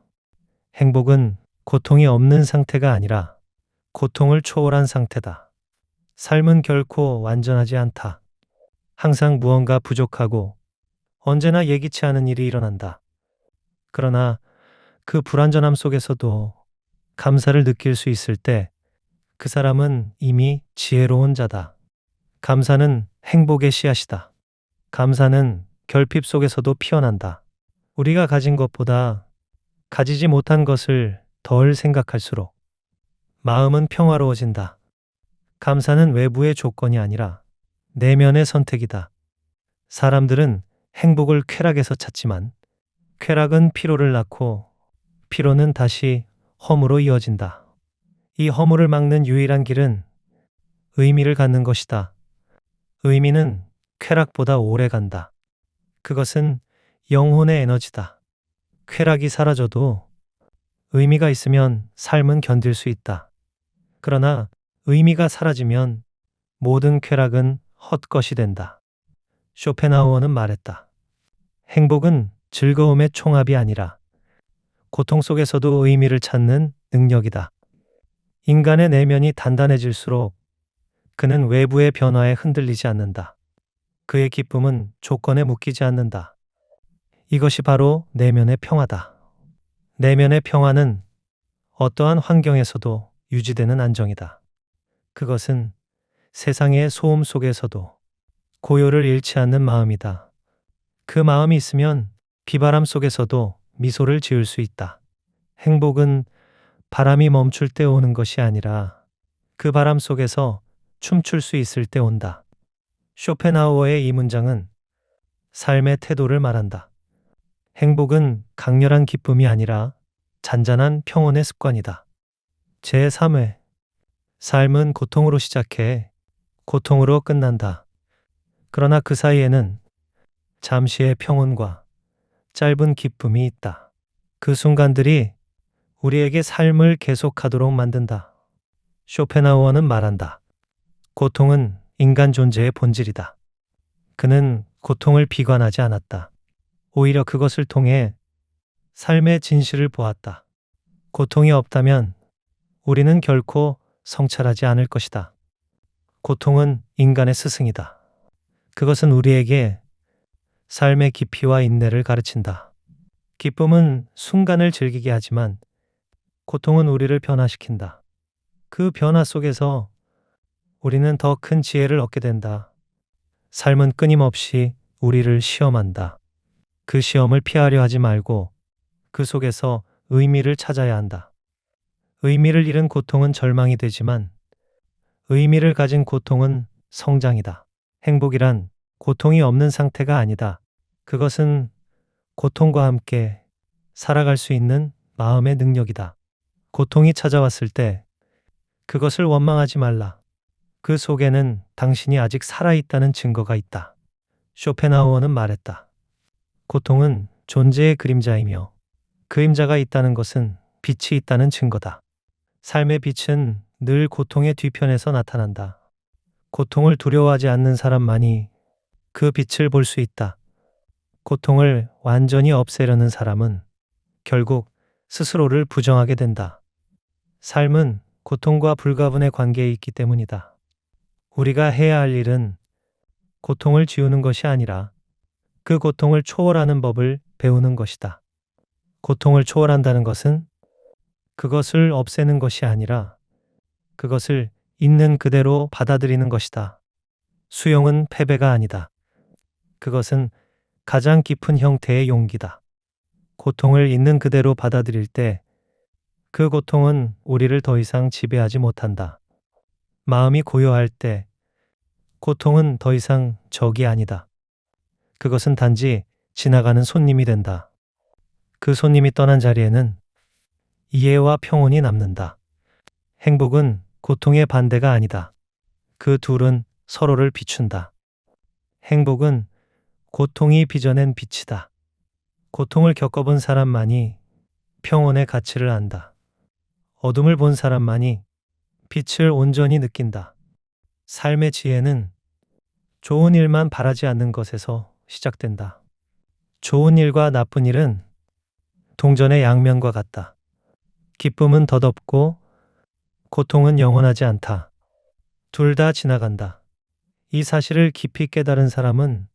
Speaker 1: 행복은 고통이 없는 상태가 아니라 고통을 초월한 상태다. 삶은 결코 완전하지 않다. 항상 무언가 부족하고 언제나 예기치 않은 일이 일어난다. 그러나 그 불완전함 속에서도 감사를 느낄 수 있을 때 그 사람은 이미 지혜로운 자다. 감사는 행복의 씨앗이다. 감사는 결핍 속에서도 피어난다. 우리가 가진 것보다 가지지 못한 것을 덜 생각할수록 마음은 평화로워진다. 감사는 외부의 조건이 아니라 내면의 선택이다. 사람들은 행복을 쾌락에서 찾지만 쾌락은 피로를 낳고 피로는 다시 허무로 이어진다. 이 허무를 막는 유일한 길은 의미를 갖는 것이다. 의미는 쾌락보다 오래 간다. 그것은 영혼의 에너지다. 쾌락이 사라져도 의미가 있으면 삶은 견딜 수 있다. 그러나 의미가 사라지면 모든 쾌락은 헛것이 된다. 쇼펜하우어는 말했다. 행복은 즐거움의 총합이 아니라 고통 속에서도 의미를 찾는 능력이다. 인간의 내면이 단단해질수록 그는 외부의 변화에 흔들리지 않는다. 그의 기쁨은 조건에 묶이지 않는다. 이것이 바로 내면의 평화다. 내면의 평화는 어떠한 환경에서도 유지되는 안정이다. 그것은 세상의 소음 속에서도 고요를 잃지 않는 마음이다. 그 마음이 있으면 비바람 속에서도 미소를 지을 수 있다. 행복은 바람이 멈출 때 오는 것이 아니라 그 바람 속에서 춤출 수 있을 때 온다. 쇼펜하우어의 이 문장은 삶의 태도를 말한다. 행복은 강렬한 기쁨이 아니라 잔잔한 평온의 습관이다. 제3회 삶은 고통으로 시작해 고통으로 끝난다. 그러나 그 사이에는 잠시의 평온과 짧은 기쁨이 있다. 그 순간들이 우리에게 삶을 계속하도록 만든다. 쇼펜하우어는 말한다. 고통은 인간 존재의 본질이다. 그는 고통을 비관하지 않았다. 오히려 그것을 통해 삶의 진실을 보았다. 고통이 없다면 우리는 결코 성찰하지 않을 것이다. 고통은 인간의 스승이다. 그것은 우리에게 삶의 깊이와 인내를 가르친다. 기쁨은 순간을 즐기게 하지만 고통은 우리를 변화시킨다. 그 변화 속에서 우리는 더 큰 지혜를 얻게 된다. 삶은 끊임없이 우리를 시험한다. 그 시험을 피하려 하지 말고 그 속에서 의미를 찾아야 한다. 의미를 잃은 고통은 절망이 되지만 의미를 가진 고통은 성장이다. 행복이란 고통이 없는 상태가 아니다. 그것은 고통과 함께 살아갈 수 있는 마음의 능력이다. 고통이 찾아왔을 때 그것을 원망하지 말라. 그 속에는 당신이 아직 살아있다는 증거가 있다. 쇼펜하우어는 말했다. 고통은 존재의 그림자이며 그림자가 있다는 것은 빛이 있다는 증거다. 삶의 빛은 늘 고통의 뒤편에서 나타난다. 고통을 두려워하지 않는 사람만이 그 빛을 볼 수 있다. 고통을 완전히 없애려는 사람은 결국 스스로를 부정하게 된다. 삶은 고통과 불가분의 관계에 있기 때문이다. 우리가 해야 할 일은 고통을 지우는 것이 아니라 그 고통을 초월하는 법을 배우는 것이다. 고통을 초월한다는 것은 그것을 없애는 것이 아니라 그것을 있는 그대로 받아들이는 것이다. 수용은 패배가 아니다. 그것은 가장 깊은 형태의 용기다. 고통을 있는 그대로 받아들일 때 그 고통은 우리를 더 이상 지배하지 못한다. 마음이 고요할 때 고통은 더 이상 적이 아니다. 그것은 단지 지나가는 손님이 된다. 그 손님이 떠난 자리에는 이해와 평온이 남는다. 행복은 고통의 반대가 아니다. 그 둘은 서로를 비춘다. 행복은 고통이 빚어낸 빛이다. 고통을 겪어본 사람만이 평온의 가치를 안다. 어둠을 본 사람만이 빛을 온전히 느낀다. 삶의 지혜는 좋은 일만 바라지 않는 것에서 시작된다. 좋은 일과 나쁜 일은 동전의 양면과 같다. 기쁨은 덧없고 고통은 영원하지 않다. 둘 다 지나간다. 이 사실을 깊이 깨달은 사람은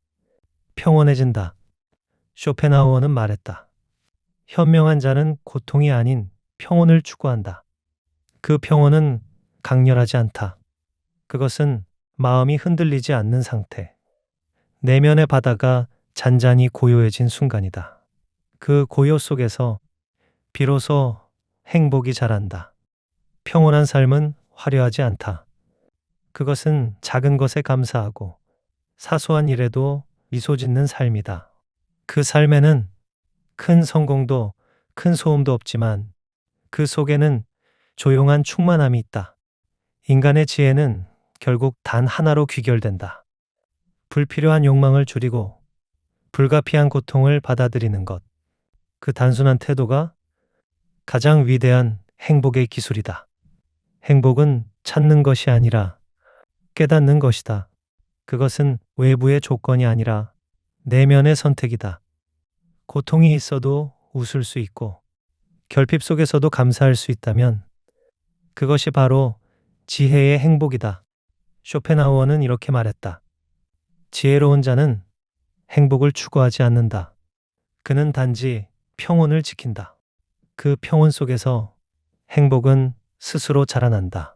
Speaker 1: 평온해진다. 쇼펜하우어는 말했다. 현명한 자는 고통이 아닌 평온을 추구한다. 그 평온은 강렬하지 않다. 그것은 마음이 흔들리지 않는 상태. 내면의 바다가 잔잔히 고요해진 순간이다. 그 고요 속에서 비로소 행복이 자란다. 평온한 삶은 화려하지 않다. 그것은 작은 것에 감사하고 사소한 일에도 미소 짓는 삶이다. 그 삶에는 큰 성공도 큰 소음도 없지만 그 속에는 조용한 충만함이 있다. 인간의 지혜는 결국 단 하나로 귀결된다. 불필요한 욕망을 줄이고 불가피한 고통을 받아들이는 것. 그 단순한 태도가 가장 위대한 행복의 기술이다. 행복은 찾는 것이 아니라 깨닫는 것이다. 그것은 외부의 조건이 아니라 내면의 선택이다. 고통이 있어도 웃을 수 있고 결핍 속에서도 감사할 수 있다면 그것이 바로 지혜의 행복이다. 쇼펜하우어는 이렇게 말했다. 지혜로운 자는 행복을 추구하지 않는다. 그는 단지 평온을 지킨다. 그 평온 속에서 행복은 스스로 자라난다.